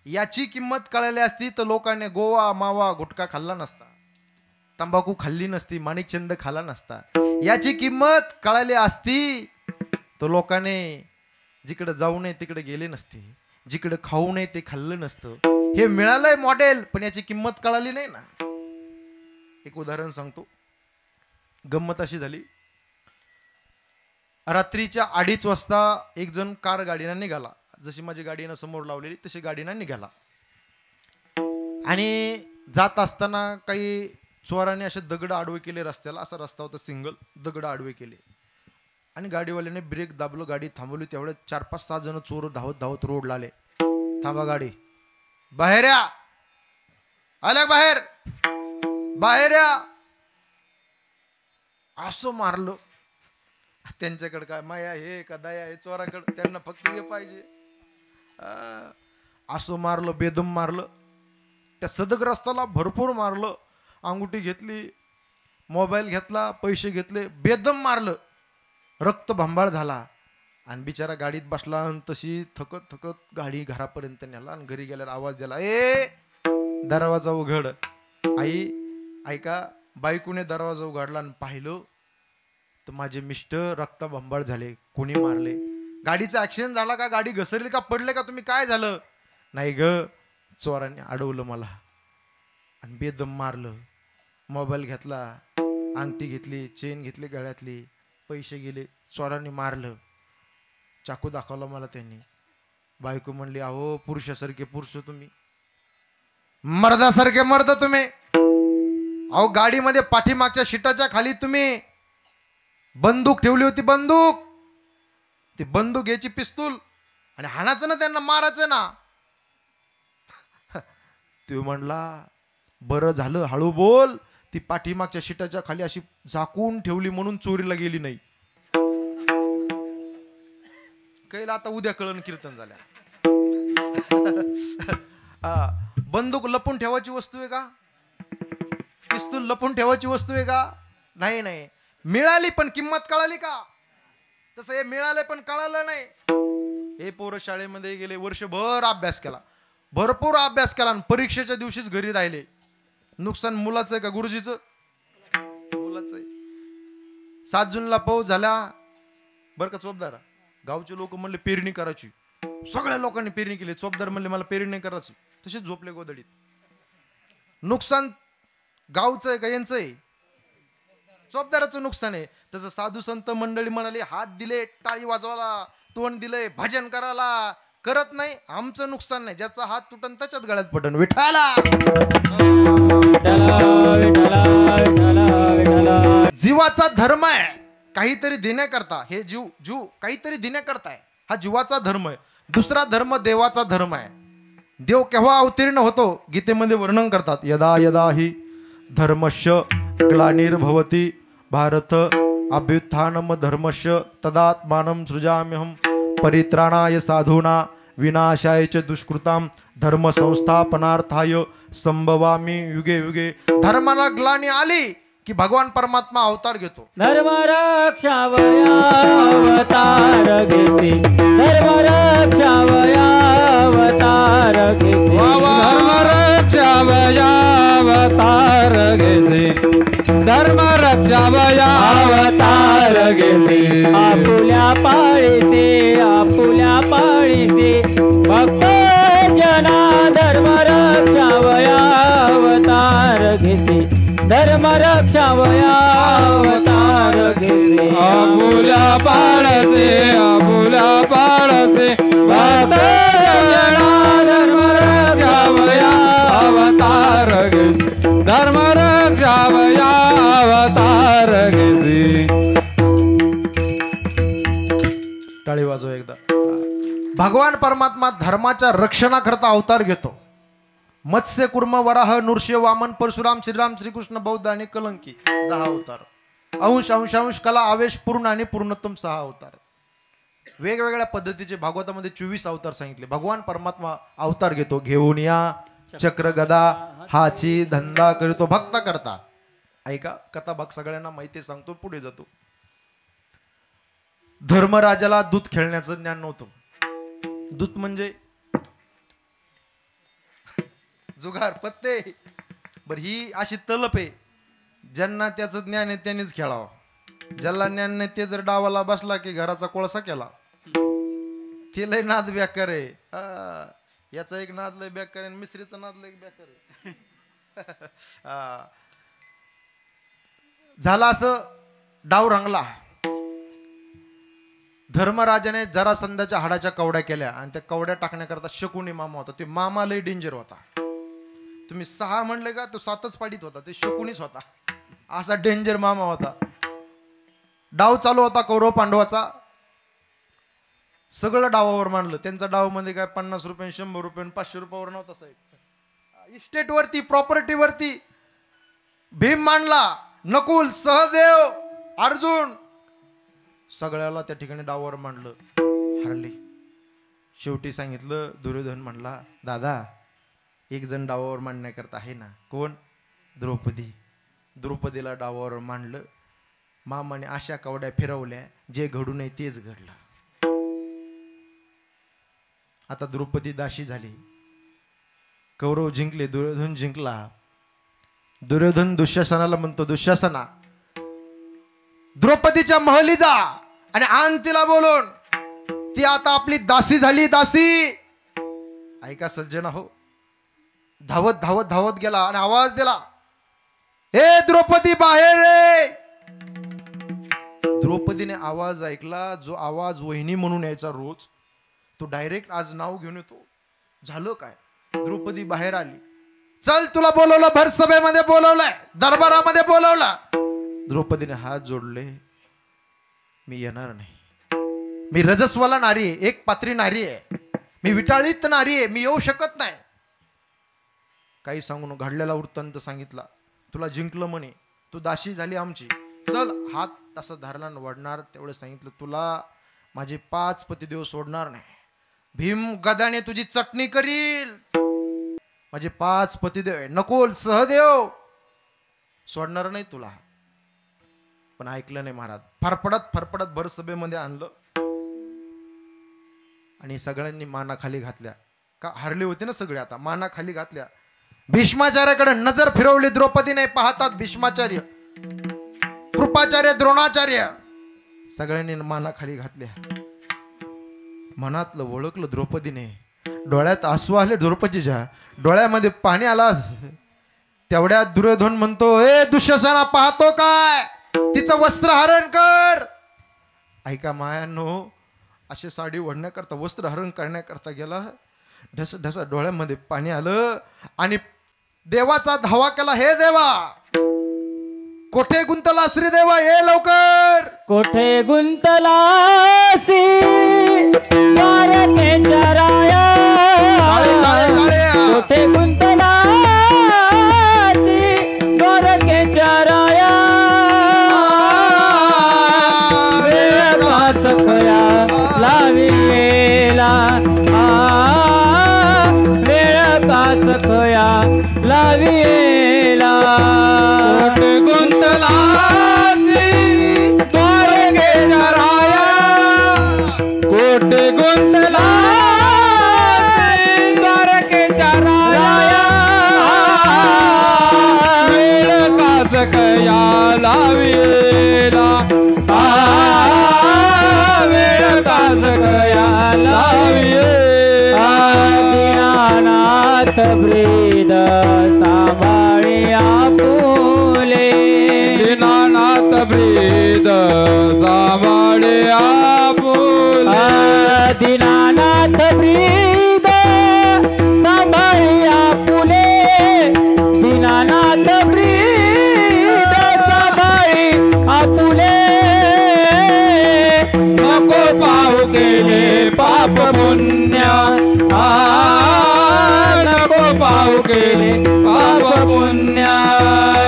याची किंमत कळाली असती तर लोकांनी गोवा मावा गुटखा खाल्ला नसता, तंबाखू खाल्ली नसती, माणिकचंद खाल्ला नसता. याची किंमत कळाली असती तर लोकांनी जिकडे जाऊ नये तिकडे गेले नसते, जिकडे खाऊ नये ते खाल्लं नसतं. हे मिळालंय मॉडेल, पण याची किंमत कळाली नाही ना. एक उदाहरण सांगतो. गंमत अशी झाली, रात्रीच्या 2:30 वाजता एक जण कार गाडीनं निघाला. जशी माझी गाडीनं समोर लावलेली तशी गाडीनं निघाला. आणि जात असताना काही चोराने असे दगड आडवे केले रस्त्याला. असा रस्ता होता सिंगल, दगड आडवे केले आणि गाडीवाल्याने ब्रेक दाबलो, गाडी थांबवली. तेवढे 4-5-6 जण चोर धावत धावत रोडला आले. थांबा गाडी, बाहेर या, आल्या बाहेर, बाहेर या, असं मारलं. त्यांच्याकडे काय माया हे का दया आहे चोराकडे, त्यांना फक्त हे पाहिजे. असं मारलं, बेदम मारलं. त्या सदग्रस्ताला भरपूर मारलं. अंगुठी घेतली, मोबाईल घेतला, पैसे घेतले, बेदम मारलं. रक्त भांबाळ झाला आणि बिचारा गाडीत बसला आणि तशी थकत थकत गाडी घरापर्यंत नेला. आणि घरी गेल्यावर आवाज दिला, ए दरवाजा उघड. आई ऐका, बायकोने दरवाजा उघडला आणि पाहिलं तर माझे मिस्टर रक्त भांबाळ झाले. कोणी मारले? गाडीचा ऍक्सिडेंट झाला का? गाडी घसरली का? पडले का तुम्ही? काय झालं? नाही ग, चोरांनी अडवलं मला आणि बेदम मारलं. मोबाईल घेतला, अंगठी घेतली, चेन घेतली गळ्यातली, पैसे गेले, चोरांनी मारलं. चाकू दाखवला मला त्यांनी. बायको म्हणली, अहो पुरुषासारखे पुरुष तुम्ही, मर्दासारखे मर्द तुम्ही. अहो गाडीमध्ये पाठीमागच्या शिटाच्या खाली तुम्ही बंदूक ठेवली होती, बंदूक. ती बंदूक घ्यायची, पिस्तूल, आणि हाणाचं ना, त्यांना मारायचं ना. तो म्हणला, बरं झालं हळू बोल, ती पाठीमागच्या शिटाच्या खाली अशी झाकून ठेवली म्हणून चोरीला गेली नाही. कैला आता उद्या कळण कीर्तन झाल्या. बंदूक लपून ठेवायची वस्तू आहे का? पिस्तूल लपून ठेवायची वस्तू आहे का? नाही नाही. मिळाली पण किंमत कळाली का? तसं हे मिळालं पण कळालं नाही. हे पोरं शाळेमध्ये गेले, वर्षभर अभ्यास केला, भरपूर अभ्यास केला आणि परीक्षेच्या दिवशीच घरी राहिले. नुकसान मुलाचं आहे का गुरुजीचं? मुलाचं आहे. 7 जूनला पाऊस झाला बरं का चोपदार. गावचे लोक म्हणले पेरणी करायची. सगळ्या लोकांनी पेरणी केली. चोपदार म्हणले मला पेरणी नाही करायची. तसेच झोपले गोदडीत. नुकसान गावचं आहे का यांचं आहे? चोपदाराचं नुकसान आहे. तसं साधू संत मंडळी म्हणाले हात दिले टाळी वाजवायला, तोंड दिले भजन करायला, करत नाही. आमचं नुकसान नाही. ज्याचा हात तुटन त्याच्यात गळ्यात पटन. विठाला जीवाचा धर्म आहे काहीतरी देण्याकरता. हे जीव काहीतरी देण्याकरता आहे. हा जीवाचा धर्म आहे. दुसरा धर्म देवाचा धर्म आहे. देव केव्हा अवतीर्ण होतो गीतेमध्ये वर्णन करतात. यदा यदा हि धर्मस्य ग्लानिर्भवति भारत अभ्युत्थानम धर्मस्य तदात्मानं सृजाम्यहं परित्राणाय साधूना विनाशाय च दुष्कृतां धर्म संस्थापनार्थाय संभवामी युगे युगे. धर्माला ग्लानी आली की भगवान परमात्मा अवतार घेतो. धर्म रक्षावया अवतार घेते. धर्म रक्षावया अवतार घेते. धर्म रक्षावया अवतार घेते. धर्म रक्षावया अवतार घेते. आपुल्या पाळीते आपुल्या पाळीते भक्त जना धर्म रक्षावया अवतार घेते. धर्म रक्षावया अवतार घेते. आपुल्या पाळते आपुल्या पाळते भक्त जना धर्म रक्षावया अवतार घेते. धर्म रक्षावया अवतार घेते. टाळी वाजव एकदा. भगवान परमात्मा धर्माच्या रक्षणाकरता अवतार घेतो. मत्स्य कुर्म वराह नृसिंह वामन परशुराम श्रीराम श्रीकृष्ण बौद्ध आणि कलंकी 10 अवतार. अंश अंशांश कला आवेश पूर्ण आणि पूर्णोत्तम 6 अवतार. वेगवेगळ्या पद्धतीचे भागवतामध्ये 24 अवतार सांगितले. भगवान परमात्मा अवतार घेतो. घेऊन या चक्र गदा हाची धंदा करतो भक्त करता. ऐका कथा भाग सगळ्यांना माहिती सांगतो पुढे जातो. धर्मराजाला दूत खेळण्याचं ज्ञान नव्हतं. दूत म्हणजे जुगार पत्ते. बर ही अशी तलप आहे. ज्यांना त्याचं ज्ञान आहे त्यांनीच खेळावं. ज्याला ज्ञान नाही ते जर डावाला बसला की घराचा कोळसा केला. ते लय नाद बेकार आहे. याचा एक नाद लय बेकार आहे, मिस्त्रीचा नाद लय बेकार आहे. झाला असं डाव रंगला. धर्मराजाने जरासंधाच्या हाडाच्या कवड्या केल्या आणि त्या कवड्या टाकण्याकरता शकुनी मामा होता. ते मामा लय डेंजर होता. तुम्ही 6 म्हणले का तो 7च पाडीत होता. ते शकुनीच होता. असा डेंजर मामा होता. डाव चालू होता कौरव पांडवाचा. सगळं डावावर मांडलं. त्यांचा डाव मध्ये काय 50 रुपये 100 रुपये 500 रुपयावर नव्हता साहेब. इस्टेट वरती प्रॉपर्टी वरती भीम मांडला. नकुल सहदेव अर्जुन सगळ्याला त्या ठिकाणी डावावर मांडलं. हरली. शेवटी सांगितलं. दुर्योधन म्हणला दादा एक जण डावावर मांडण्याकरता आहे ना. कोण? द्रौपदी. द्रौपदीला डावावर मांडलं. मामाने अशा कवड्या फिरवल्या जे घडू नये तेच घडलं. आता द्रौपदी दाशी झाली. कौरव जिंकले. दुर्योधन जिंकला. दुर्योधन दुःशासनाला म्हणतो दुःशासना द्रौपदीच्या महली जा आणि आण तिला बोलून. ती आता आपली दासी झाली. दासी. ऐका सज्जना हो. धावत धावत धावत गेला आणि आवाज दिला हे द्रौपदी बाहेर रे. द्रौपदीने आवाज ऐकला. जो आवाज वहिनी म्हणून यायचा रोज तो डायरेक्ट आज नाव घेऊन येतो. झालं काय? द्रौपदी बाहेर आली. चल तुला बोलवलं. भर सभेमध्ये बोलवलंय. दरबारामध्ये बोलवलं. द्रौपदीने हात जोडले. मी येणार नाही. मी रजस्वाला नारी आहे. एक पात्री नारी आहे. मी विटाळीत नारी आहे. मी येऊ शकत नाही. काही सांगून घडलेला वृत्तांत सांगितला. तुला जिंकलं म्हणे. तू दाशी झाली आमची. चल हात तसा धरला वडणार. तेवढं सांगितलं तुला माझे 5 पतिदेव सोडणार नाही. भीम गदाने तुझी चटणी करील. माझे 5 पतिदेव नकोल सहदेव सोडणार नाही तुला. पण ऐकलं नाही महाराज. फरफडत भर सभेमध्ये आणलं आणि सगळ्यांनी माना खाली घातल्या. का हरले होते ना सगळे, आता माना खाली घातल्या. भीष्माचार्याकडे नजर फिरवली द्रौपदीने. पाहतात भीष्माचार्य, कृपाचार्य, द्रोणाचार्य सगळ्यांनी माना खाली घातल्या. मनातलं ओळखलं द्रौपदीने. डोळ्यात आसू आले द्रौपदीच्या, डोळ्यामध्ये पाणी आला. तेवढ्यात दुर्योधन म्हणतो, ए दुःशासना पाहतो काय, तिचं वस्त्र हरण कर. ऐका मायानो, अशी साडी ओढण्याकरता वस्त्र हरण करण्याकरता गेला. ढस ढसा डोळ्यामध्ये पाणी आलं आणि देवाचा धावा केला. हे देवा, कोठे गुंतला श्री देवा, ये लवकर. कोठे गुंतलासी द्वारकेच्या राया, कोठे गुंतलासी द्वारकेच्या राया. वेळ का सखया लाविला, वेळ का सखया लाविला. कोठे गुंतलासी द्वारकेच्या राया, कोठे गुंतलासी द्वारकेच्या राया. वेळ का सखया लाविला, वेळ का सखया लाविला. दीनानाथ ब्रीद सांभाळी आपुले, दीनानाथ ब्रीद सांभाळे आपुले. दीनानाथ ब्रीद सांभाळी आपुले, दीनानाथ ब्रीद सांभाळी आपुले. नको पाहू केले पाप पुण्य, नको पाहू केले पाप पुण्य.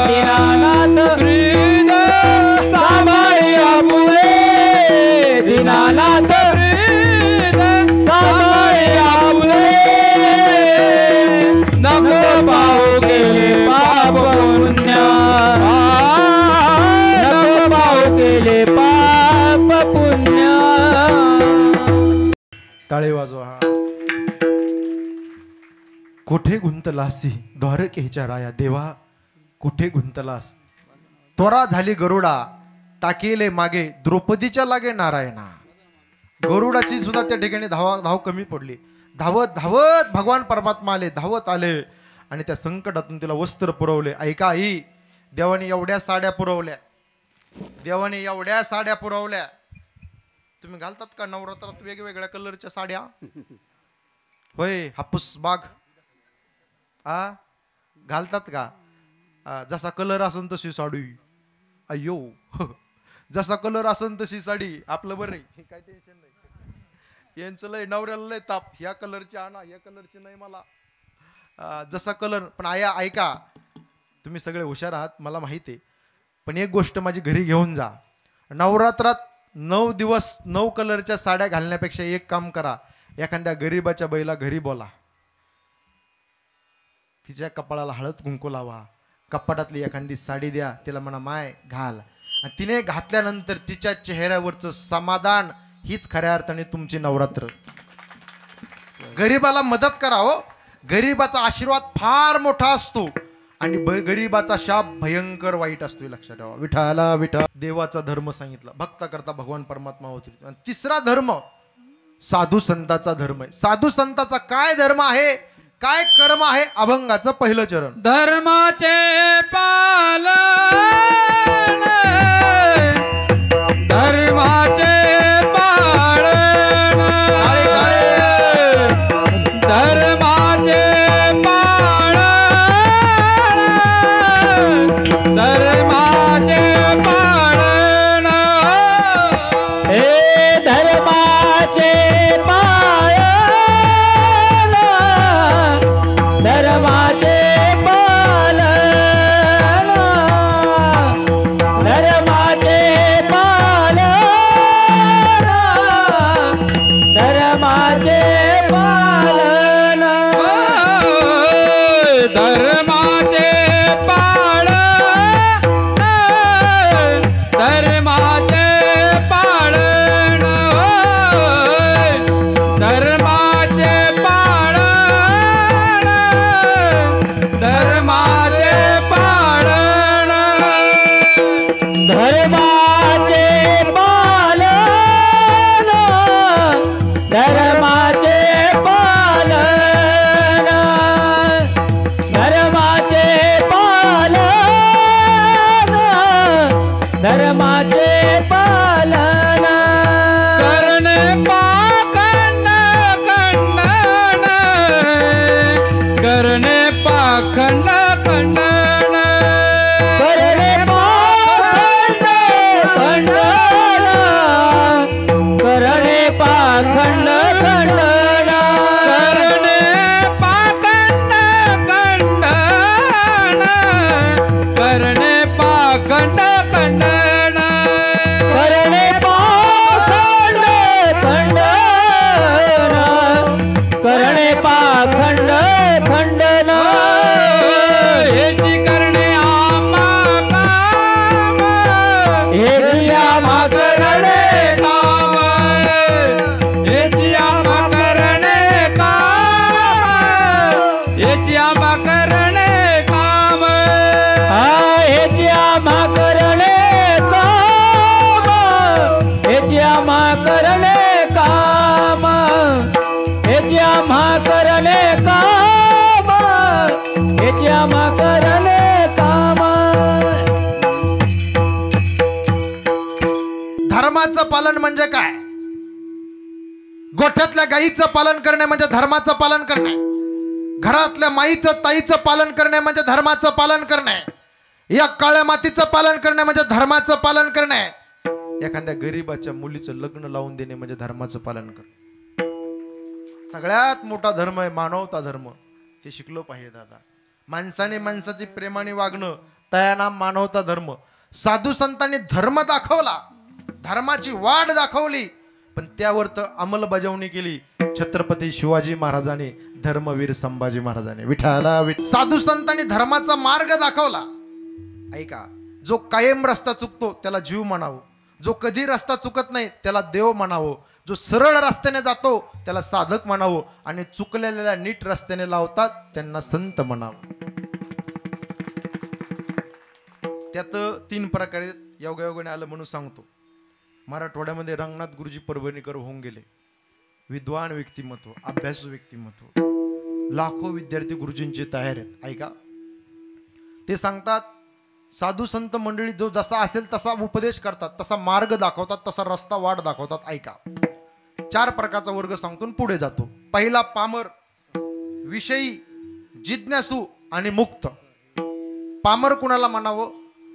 दीनानाथ ब्रीद सांभाळी आपुले, दीनानाथ ब्रीद सांभाळी आपुले. नको पाहू केले पाप पुण्य, नको पाहू केले पाप पुण्य. टाळे वाजवा. कोठे गुंतलासी द्वारकेच्या राया, देवा कुठे गुंतलास. त्वरा झाली गरुडा, टाकेले मागे द्रौपदीच्या लागे नारायणा. गरुडाची सुद्धा त्या ठिकाणी धाव कमी पडली. धावत धावत भगवान परमात्मा आले, धावत आले आणि त्या संकटातून तिला वस्त्र पुरवले. ऐका आई, देवाने एवढ्या साड्या पुरवल्या, देवाने एवढ्या साड्या पुरवल्या. तुम्ही घालतात का नवरात्रात वेगवेगळ्या कलरच्या साड्या? होय, हापूस बाग घालतात का? जसा कलर असन तशी साडी. अय्यो, जसा कलर असन तशी साडी. आपलं बरं आहे, काय टेन्शन नाही. यांचं लय नवऱ्याला लय ताप, ह्या कलरची आणा, ह्या कलरची नाही मला. जसा कलर. पण आया ऐका, तुम्ही सगळे हुशार आहात मला माहिती आहे, पण एक गोष्ट माझी घरी घेऊन जा. नवरात्रात 9 दिवस 9 कलरच्या साड्या घालण्यापेक्षा एक काम करा, एखाद्या गरीबाच्या बाईला घरी बोला, तिच्या कपाळाला हळद कुंकू लावा, कपाटातली एखादी साडी द्या, तिला म्हणा माय घाल. आणि तिने घातल्यानंतर तिच्या चेहऱ्यावरचं समाधान हीच खऱ्या अर्थाने तुमची नवरात्र. गरीबाला मदत करा हो. गरीबाचा आशीर्वाद फार मोठा असतो आणि गरीबाचा शाप भयंकर वाईट असतो, लक्षात ठेवा. विठाला विठा देवाचा धर्म सांगितला, भक्त करता भगवान परमात्मा होते. आणि तिसरा धर्म साधू संताचा धर्म आहे. साधू संताचा काय धर्म आहे, काय कर्म आहे? अभंगाचं पहिलं चरण. धर्माचे पालन, धर्माचे पालन, धर्माचे पालन, धर्माचे पालन. हे धर्माचे पालन, धर्माचे पालन, करणे पाखंड खंडन हेची करणे आम्हा काम हेची आम्हा करणे काम हेची आम्हा करणे काम हेची आम्हा करणे काम हेची आम्हा करणे काम हेची आम्हा करणे काम हेची आम्हा करणे काम हेची आम्हा करणे काम धर्माचं पालन म्हणजे काय? गोठ्यातल्या गाईचं पालन करणे म्हणजे धर्माचं पालन करणे. घरातल्या माईचं ताईचं पालन करणे म्हणजे धर्माचं पालन करणे. या काळ्या मातीचं पालन करणे म्हणजे धर्माचं पालन करणे. एखाद्या गरीबाच्या मुलीचं लग्न लावून देणे म्हणजे धर्माचं पालन करणे. सगळ्यात मोठा धर्म आहे मानवता धर्म. ते शिकलो पाहिजे दादा. माणसाने माणसाची प्रेमाने वागणं त्या नाम मानवता धर्म. साधू संतांनी धर्म दाखवला, धर्माची वाढ दाखवली, पण त्यावर तर अंमलबजावणी केली छत्रपती शिवाजी महाराजांनी, धर्मवीर संभाजी महाराजांनी. विठाला साधू संतांनी धर्माचा मार्ग दाखवला. ऐका, जो कायम रस्ता चुकतो त्याला जीव म्हणावं, जो कधी रस्ता चुकत नाही त्याला देव म्हणावं, जो सरळ रस्त्याने जातो त्याला साधक म्हणावं, आणि चुकलेल्या नीट रस्त्याने लावतात त्यांना संत म्हणावं. त्यात 3 प्रकारे योगायोगाने आलं म्हणून सांगतो. मराठवाड्यामध्ये रंगनाथ गुरुजी परभणीकर होऊन गेले. विद्वान व्यक्तिमत्व, अभ्यासू व्यक्तिमत्व, लाखो विद्यार्थी गुरुजींची तयार आहेत. ऐका, ते सांगतात साधू संत मंडळी जो जसा असेल तसा उपदेश करतात, तसा मार्ग दाखवतात, तसा रस्ता वाट दाखवतात. ऐका, 4 प्रकारचा वर्ग सांगतो पुढे जातो. पहिला पामर, विषयी, जिज्ञासू आणि मुक्त. पामर कोणाला म्हणावं,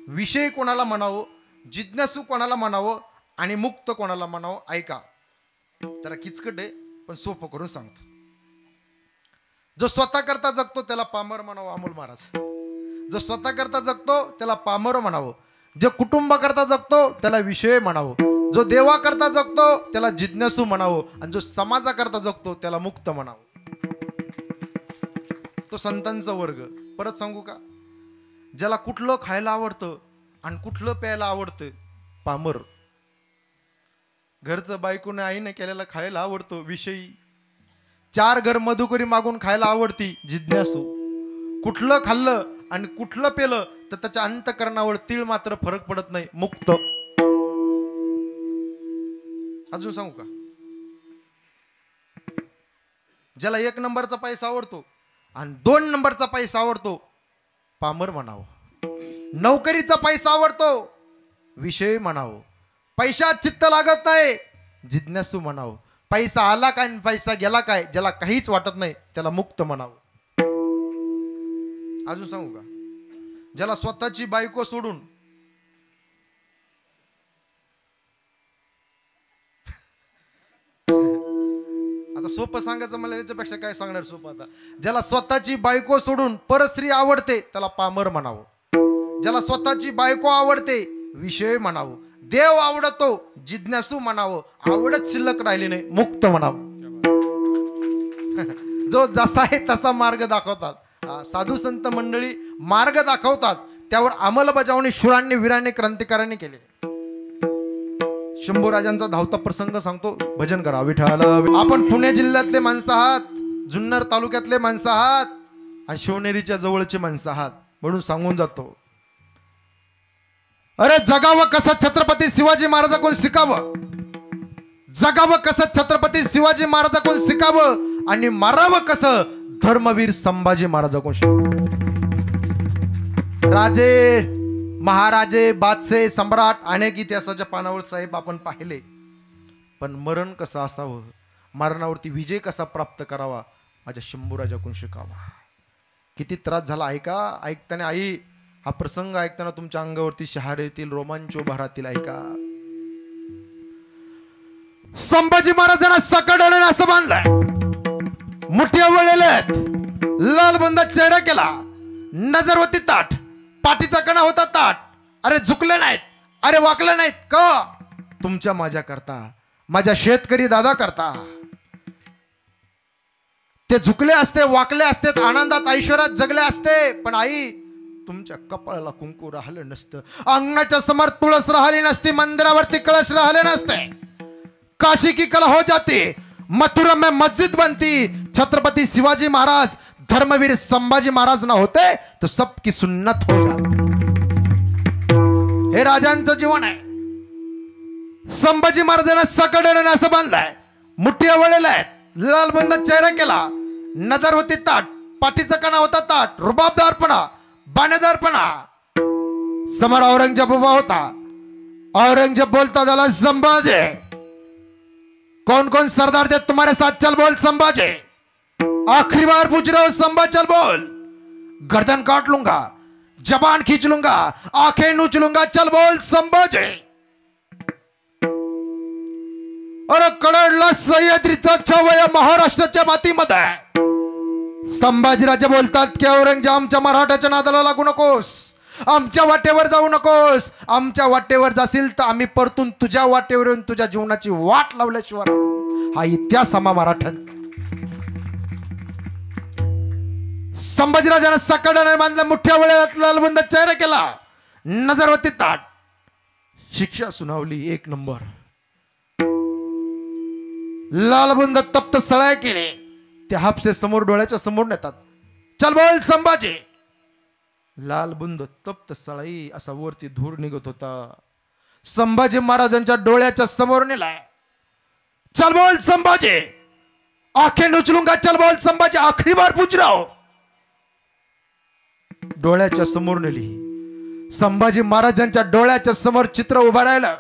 विषयी कोणाला म्हणावं, जिज्ञासू कोणाला म्हणावं आणि मुक्त कोणाला म्हणावं. ऐका, त्याला किचकट आहे पण सोपं करून सांगतो. जो स्वतः करता जगतो त्याला पामर म्हणावं अमोल महाराज. जो स्वतः करता जगतो त्याला पामर म्हणावं. जो कुटुंब करता जगतो त्याला विषय म्हणावं. जो देवा करता जगतो त्याला जिज्ञासू म्हणावं. आणि जो समाजा करता जगतो त्याला मुक्त म्हणावं. तो संतांचा वर्ग. परत सांगू का? ज्याला कुठलं खायला आवडतं आणि कुठलं प्यायला आवडतं पामर. घरचं बायकोने आईने केलेलं खायला आवडतो विषयी. 4 घर मधुकरी मागून खायला आवडती जिज्ञासू. कुठलं खाल्लं आणि कुठलं पेलं तर त्याच्या अंतकरणावर तीळ मात्र फरक पडत नाही मुक्त. अजून सांगू का? ज्याला 1 नंबरचा पैसा आवडतो आणि 2 नंबरचा पैसा आवडतो पामर म्हणावं. नोकरीचा पैसा आवडतो विषय म्हणावं. पैशात चित्त लागत नाही जिज्ञासू म्हणावं. पैसा आला काय आणि पैसा गेला काय ज्याला काहीच वाटत नाही त्याला मुक्त म्हणावं. अजून सांगू का? ज्याला स्वतःची बायको सोडून आता सोपं सांगायचं मला याच्यापेक्षा काय सांगणार सोपं. आता ज्याला स्वतःची बायको सोडून परस्त्री आवडते त्याला पामर म्हणावं. ज्याला स्वतःची बायको आवडते विषय म्हणावं. देव आवडतो जिज्ञासू म्हणावं. आवडत शिल्लक राहिली नाही मुक्त म्हणावं. जो जसा आहे तसा मार्ग दाखवतात. साधू संत मंडळी मार्ग दाखवतात, त्यावर अंमलबजावणी शूरांनी, वीरांनी, क्रांतिकारांनी केली. शंभूराजांचा धावता प्रसंग सांगतो, भजन करा विठाला. आपण पुणे जिल्ह्यातले माणसं आहात, जुन्नर तालुक्यातले माणसं आहात आणि शिवनेरीच्या जवळचे माणसं आहात म्हणून सांगून जातो. अरे जगावं कसं छत्रपती शिवाजी महाराजांकडून शिकावं. जगावं कसं छत्रपती शिवाजी महाराजांकडून शिकावं आणि मारावं कसं धर्मवीर संभाजी महाराजांकडून शिकावं. राजे, महाराजे, बादशे, सम्राट अनेक इतिहासाच्या पानावर साहेब आपण पाहिले, पण मरण कसं असावं, मरणावरती विजय कसा प्राप्त करावा माझ्या शंभूराजाकडून शिकावा. किती त्रास झाला ऐका. ऐकताना आई, हा प्रसंग ऐकताना तुमच्या अंगावरती शहारे येतील, रोमांच भरातील. ऐका, संभाजी महाराजांना सकाळी असं बांधलंय, मुठ्या वळलेल्या आहेत, लाल बंदात चेहरा केला, नजर होती ताट, पाठीचा कणा होता ताट. अरे झुकले नाहीत, अरे वाकले नाहीत का? तुमच्या माझ्या करता, माझ्या शेतकरी दादा करता. ते झुकले असते, वाकले असते, आनंदात ऐश्वर्यात जगले असते, पण आई तुमच्या कपाळाला कुंकू राहिलं नसतं, अंगणाच्या समोर तुळस राहिली नसती, मंदिरावरती कळश राहिले नसते, काशी की कला हो जाती, मथुरा में मस्जिद बनती, छत्रपति शिवाजी महाराज धर्मवीर संभाजी महाराज ना होते तो सबकी सुन्नत हो जाती. हे राजांचं जीवन आहे. संभाजी महाराजांना सकड्याने असं बांधलाय, मुठ्या वळलेल्या आहेत, लालबंद चेहरा केला, नजर होती ताट, पाठीचा कणा होता ताट, रुबाबदारपणा, बाणेदारपणा. समोर औरंगजेब उभा होता. औरंगजेब बोलता झाला, संभाजी कौन कौन सरदार थे तुम्हारे साथ, चल बोल संभाजी. आखिरी बार पूछ रहा हूं संभाजी, चल बोल. गर्दन काट लूंगा, जबान खींच लूंगा, आंखें नोच लूंगा, चल बोल संभाजी. और कडडला सह्याद्रीचा छावा महाराष्ट्राच्या मातीमध्ये. संभाजीराजे बोलतात की औरंगजेब आमच्या मराठाच्या नादाला लागू नकोस, आमच्या वाटेवर जाऊ नकोस. आमच्या वाटेवर जाशील तर आम्ही परतून तुझ्या वाटेवर येऊन तुझ्या जीवनाची वाट लावल्याशिवाय. हा इतिहास आम्हा मराठ्यांचा. संभाजीराजाने सकड्याने बांधल्या, मुठ्या वळल्यात, लालबंद चेहरा केला, नजर होती ताट, शिक्षा सुनावली एक नंबर. लालबंद तप्त सळाय केले, ते हापसे समोर डोळ्याच्या समोर नेतात. चल बोल संभाजी. लालबुंद तप्त सळाई असा वरती धूर निघत होता. संभाजी महाराजांच्या डोळ्याच्या समोर नेलाय. चल बोल संभाजी. आंखें नोच लूंगा, चल बोल संभाजी. आखिरी बार पूछ रहा हूं. डोळ्याच्या समोर नेली. संभाजी महाराजांच्या डोळ्याच्या समोर चित्र उभं राहिलं.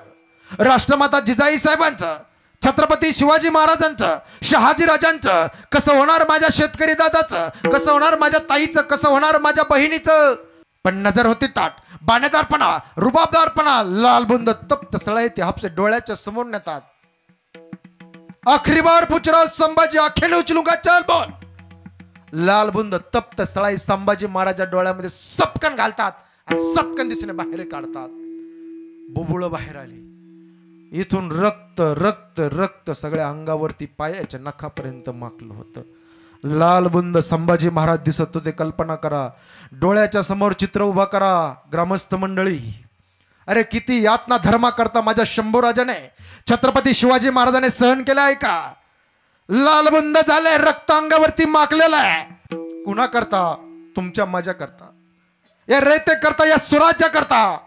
राष्ट्रमाता जिजाई साहेबांचं, छत्रपती शिवाजी महाराजांचं, शहाजी राजांचं. कसं होणार माझ्या शेतकरी दादाचं, कसं होणार माझ्या ताईचं, कसं होणार माझ्या बहिणीचं. पण नजर होती ताट, बाणेदारपणा, रुबाबदारपणा. लालबुंद तप्त सळाई ते हापसे डोळ्याच्या समोर नेतात. आखिरी बार पूछ रहा हूं संभाजी, आंखें नोच लूंगा, चल बोल. लालबुंद तप्त सळाई संभाजी महाराजा डोळ्यामध्ये सपकन घालतात आणि सपकन दिशेने बाहेर काढतात. बुबुळ बाहेर आली. इथून रक्त रक्त रक्त सगळ्या अंगावरती पायाच्या नखापर्यंत माकलं होतं. लालबुंद संभाजी महाराज दिसत होते. कल्पना करा, डोळ्याच्या समोर चित्र उभा करा. ग्रामस्थ मंडळी, अरे किती यातना धर्मा करता माझ्या शंभूराजाने, छत्रपती शिवाजी महाराजाने सहन केलं आहे का? लालबुंद झाले, रक्त अंगावरती माकलेलं आहे. कुणा करता? तुमच्या माझ्या करता, या रयते करता, या स्वराज्या करता.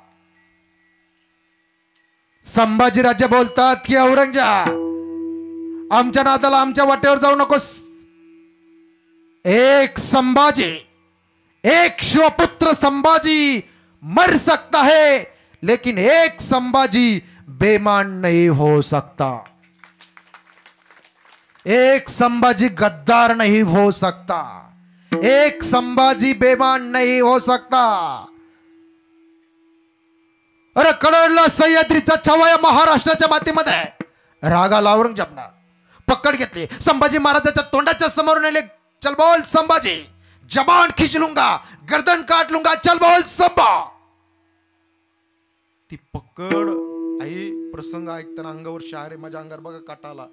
संभाजीराजे बोलतात की औरंगजेब आमच्या नादाला, आमच्या वाटेवर जाऊ नकोस. एक संभाजी, एक शिवपुत्र संभाजी मर सकता है, लेकिन एक संभाजी बेईमान नहीं हो सकता. एक संभाजी गद्दार नहीं हो सकता. एक संभाजी बेईमान नहीं हो सकता. अरे कडडला सह्याद्रीचा छावा महाराष्ट्राच्या मातीमध्ये. राग आला औरंगजेबना, पकड घेतली. संभाजी महाराजांच्या तोंडाच्या समोर नेले. चल बोल संभाजी. जबान खींच लूंगा, गर्दन काट लूंगा, चल बोल संभा. ती पकड. आई प्रसंग ऐकताना अंगावर शहारे, माझ्या अंगावर बघा काटा आला,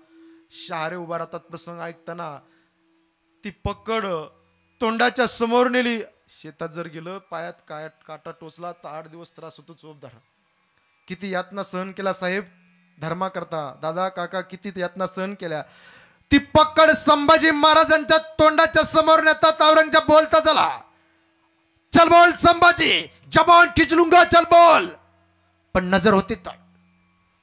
शहारे उभा राहतात प्रसंग ऐकताना. ती पकड तोंडाच्या समोर नेली. शेतात जर गेलं, पायात काटा टोचला तर 8 दिवस त्रास होतो. चोप धरा. किती यातना सहन केला साहेब, धर्मा करता, दादा काका, किती यातना सहन केल्या. ती पकड संभाजी महाराजांच्या तोंडाच्या समोर नेतात. औरंगजेब बोलता झाला, चल बोल संभाजी. जबान खींच लूंगा, चल बोल. पण नजर होती ताट,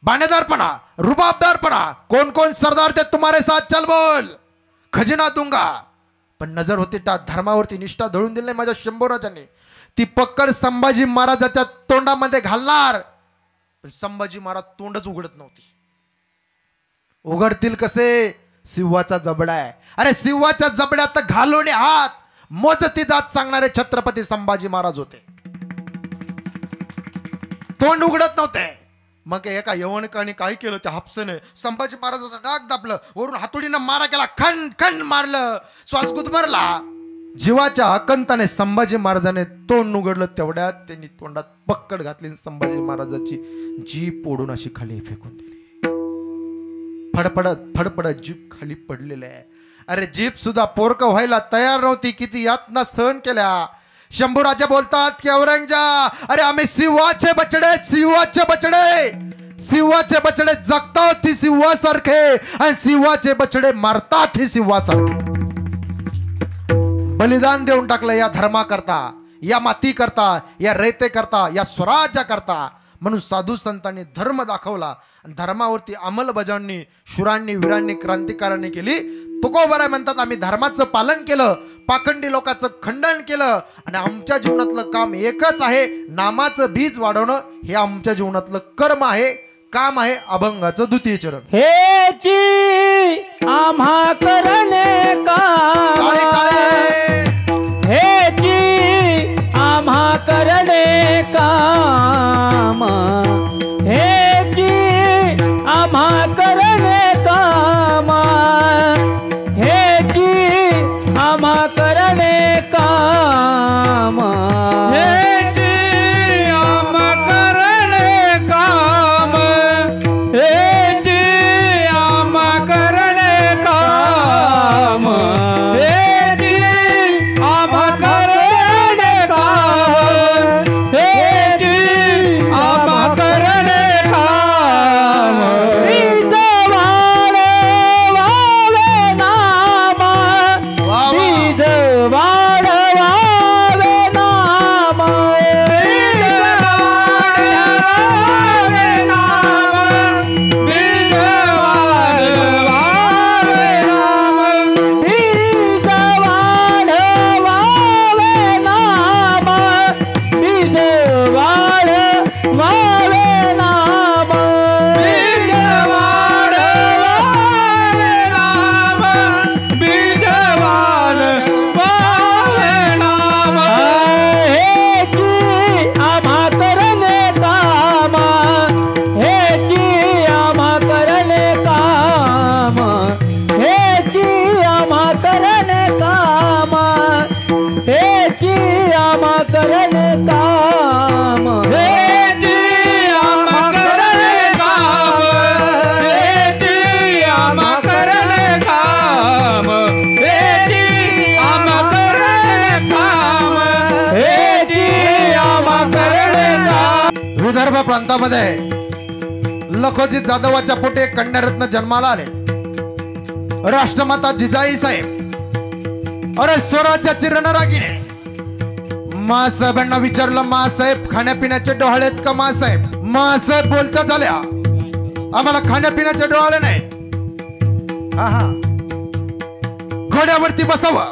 बाणेदारपणा, रुबाबदारपणा. कौन कौन सरदार थे तुम्हारे साथ, चल बोल. खजिना दूंगा. पण नजर होती ताट, धर्मावरती निष्ठा दळून दिली माझ्या शंभूराजांनी. ती पकड संभाजी महाराजाच्या तोंडामध्ये घालणार, पण संभाजी महाराज तोंडच उघडत नव्हती. उघडतील कसे? सिंहाचा जबडा आहे. अरे सिंहाच्या जबड्यात घालून हात मोजती जात सांगणारे छत्रपती संभाजी महाराज होते. तोंड उघडत नव्हते. मग एका यवनिकाने काय केलं, त्या हापसेने संभाजी महाराजाचा डाग दाबलं, वरून हातोडीनं मारा केला, खण खण मारलं, श्वास गुदमरला. जीवाच्या आकंताने संभाजी महाराजाने तोंड उघडलं. तेवढ्यात त्यांनी तोंडात पक्कड घातली. संभाजी महाराजाची जीभ ओढून अशी खाली फेकून दिली. फडफडत फडफडत जीभ खाली पडलेली आहे. अरे जीप सुद्धा पोरक व्हायला तयार नव्हती, किती यातना सहन केल्या. शंभूराजे बोलतात की औरंगजा, अरे आम्ही सिंहाचे बछडे, सिंहाचे बछडे, सिंहाचे बछडे जगतात ही सिंहासारखे आणि सिंहाचे बछडे मारतात ही सिंहासारखे. बलिदान देऊन टाकलं या धर्माकरता, या माती करता, या रयते करता, या स्वराज्या करता. म्हणून साधू संतांनी धर्म दाखवला आणि धर्मावरती अंमलबजावणी शूरांनी, वीरांनी, क्रांतिकारांनी केली. तुकोबाराय म्हणतात आम्ही धर्माचं पालन केलं, पाखंडी लोकांचं खंडन केलं आणि आमच्या जीवनातलं काम एकच आहे, नामाचं बीज वाढवणं. हे आमच्या जीवनातलं कर्म आहे, काम आहे. अभंगाचं द्वितीय चरण. हेची आम्हा करणे काम, काळे काळे हेची आम्हा करणे काम, हेची आम्हा करणे काम, हेची आम्हा करणे काम, हेची आम्हा करणे काम, हेची आम्हा करणे काम, हेची आम्हा करणे काम, हेची आम्हा करणे काम. बीज वाढवावे नाम, वा वा. बीज वाढवावे नाम, बीज वाढवावे नाम, बीज वाढवावे नाम, बीज वाढवावे नाम, बीज वाढवावे नाम, बीज वाढवावे नाम, बीज वाढवावे नाम. हेची आम्हा करणे काम, हेची आम्हा करणे काम, हेची आम्हा करणे काम, हेची आम्हा करणे काम, हेची आम्हा करणे काम, हेची आम्हा करणे काम, हेची आम्हा करणे काम, हेची आम्हा करणे काम. विदर्भ प्रांतामध्ये लखोजी जाधवाच्या पोटी एक कन्यारत्न जन्माला आले. राष्ट्रमाता जिजाई साहेब, अरे स्वराज्याची रणरागिणी. मासाहेबांना विचारलं, मासाहेब खाण्यापिण्याचे डोहाळे आहेत का मासाहेब? मासाहेब बोलता झाल्या, आम्हाला खाण्यापिण्याचे डोहाळे नाही. हा हा, घोड्यावरती बसावं,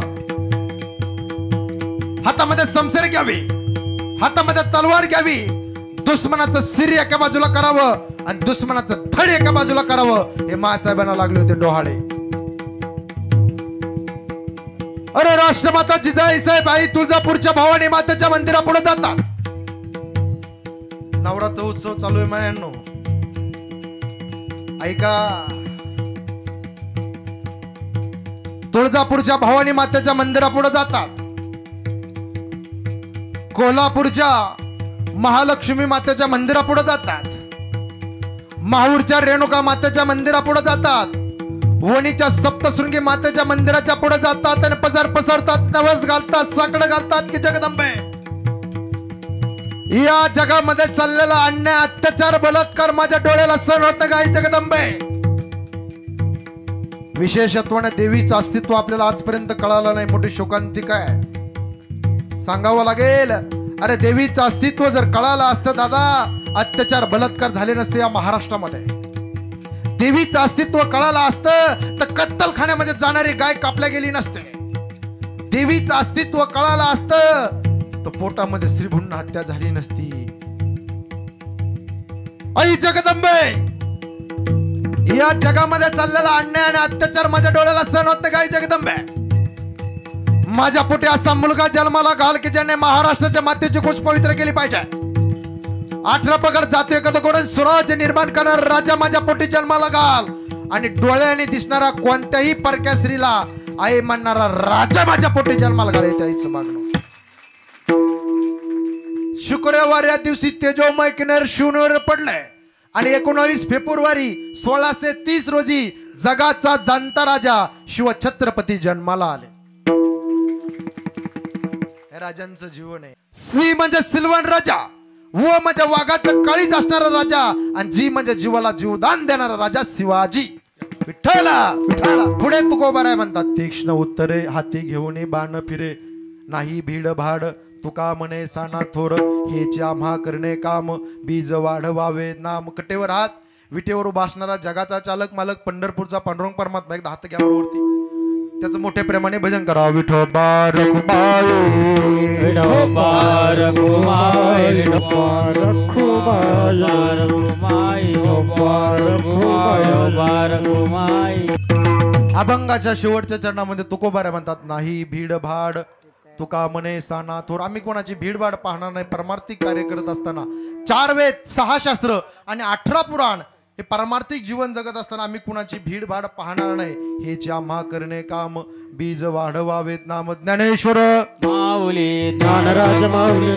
हातामध्ये समसेर घ्यावी, हातामध्ये तलवार घ्यावी, दुश्मनाचं सिर एका बाजूला करावं आणि दुश्मनाचं धड एका बाजूला करावं. हे मासाहेबांना लागले होते डोहाळे. अरे राष्ट्रमाता जिजाई साहेब आई तुळजापूरच्या भवानी मातेच्या मंदिरापुढे जातात. नवरात्र उत्सव चालू आहे माझ्यांनो, ऐका. तुळजापूरच्या भवानी मातेच्या मंदिरापुढे जातात. कोल्हापूरच्या महालक्ष्मी मातेच्या मंदिरापुढे जातात. माहूरच्या रेणुका मातेच्या मंदिरापुढे जातात. वणीच्या सप्तशृंगी मातेच्या मंदिराच्या पुढे जातात आणि पसर पसरतात, नवस घालतात, साकडं घालतात की जगदंबे, या जगामध्ये चाललेला अन्याय, अत्याचार, बलात्कार माझ्या डोळ्याला सहन होत नाही जगदंबे. विशेषत्वाने देवीचं अस्तित्व आपल्याला आजपर्यंत कळालं नाही. मोठी शोकांतिका आहे, सांगावं लागेल. अरे देवीचं अस्तित्व जर कळालं असतं दादा, अत्याचार बलात्कार झाले नसते या महाराष्ट्रामध्ये. देवीचं अस्तित्व कळालं असतं तर कत्तलखान्यामध्ये जाणारी गाय कापल्या गेली नसते. देवीचं अस्तित्व कळालं असतं तर पोटामध्ये स्त्रीभ्रूण हत्या झाली नसती. आई जगदंबे, या जगामध्ये चाललेला अन्याय आणि अत्याचार माझ्या डोळ्याला सहन होत नाही. जगदंबे, माझ्या पोटी असा मुलगा जन्माला घाल की ज्याने महाराष्ट्राच्या मातेची कुच पवित्र केली पाहिजे. 18 पगड जातीय कदकोडून स्वराज्य निर्माण करणारा राजा माझ्या पोटी जन्माला घाल आणि डोळ्याने दिसणारा कोणत्याही परक्या स्त्रीला आई म्हणणारा राजा माझ्या पोटी जन्माला घाल. येते आईचं मागणं. शुक्रवार या दिवशी तेजोमय किनार शिवनेर पडलंय आणि 19 फेब्रुवारी 1630 रोजी जगाचा जाणता राजा शिवछत्रपती जन्माला आले. हे राजांचं जीवन आहे. सी म्हणजे सिल्वन राजा, व म्हणजे वाघाचं काळीज असणारा राजा, आणि जी म्हणजे जीवाला जीवदान देणारा राजा शिवाजी. विठ्ठला विठ्ठला. पुढे तुकोबाराय म्हणतात, तीक्ष्ण उत्तरे हाती घेऊन बाण फिरे, नाही भीड भाड तुका म्हणे साना थोर, हेचे आम्हा करणे काम, बीज वाढवावे नाम. कटेवर हात, विटेवर उभा असणारा जगाचा चालक मालक पंढरपूरचा पांडुरंग परमात्मा. एकदा हात घ्यावर वरती, त्याचं मोठ्या प्रेमाने भजन करा. विठोबा रखुमाई, विठोबा रखुमाई, विठोबा रखुमाई, विठोबा रखुमाई. अभंगाच्या शेवटच्या चरणामध्ये तुकोबाऱ्या म्हणतात, नाही भीड भाड तुका म्हणे साना थोर. आम्ही कोणाची भीडभाड पाहणार नाही. परमार्थिक कार्य करत असताना 4 वेद 6 शास्त्र आणि 18 पुराण हे परमार्थिक जीवन जगत असताना आम्ही कुणाची भीडभाड पाहणार नाही. हेचे आम्हा करणे काम, बीज वाढवावेत नाम. ज्ञानेश्वर माऊली ज्ञानराज माऊली.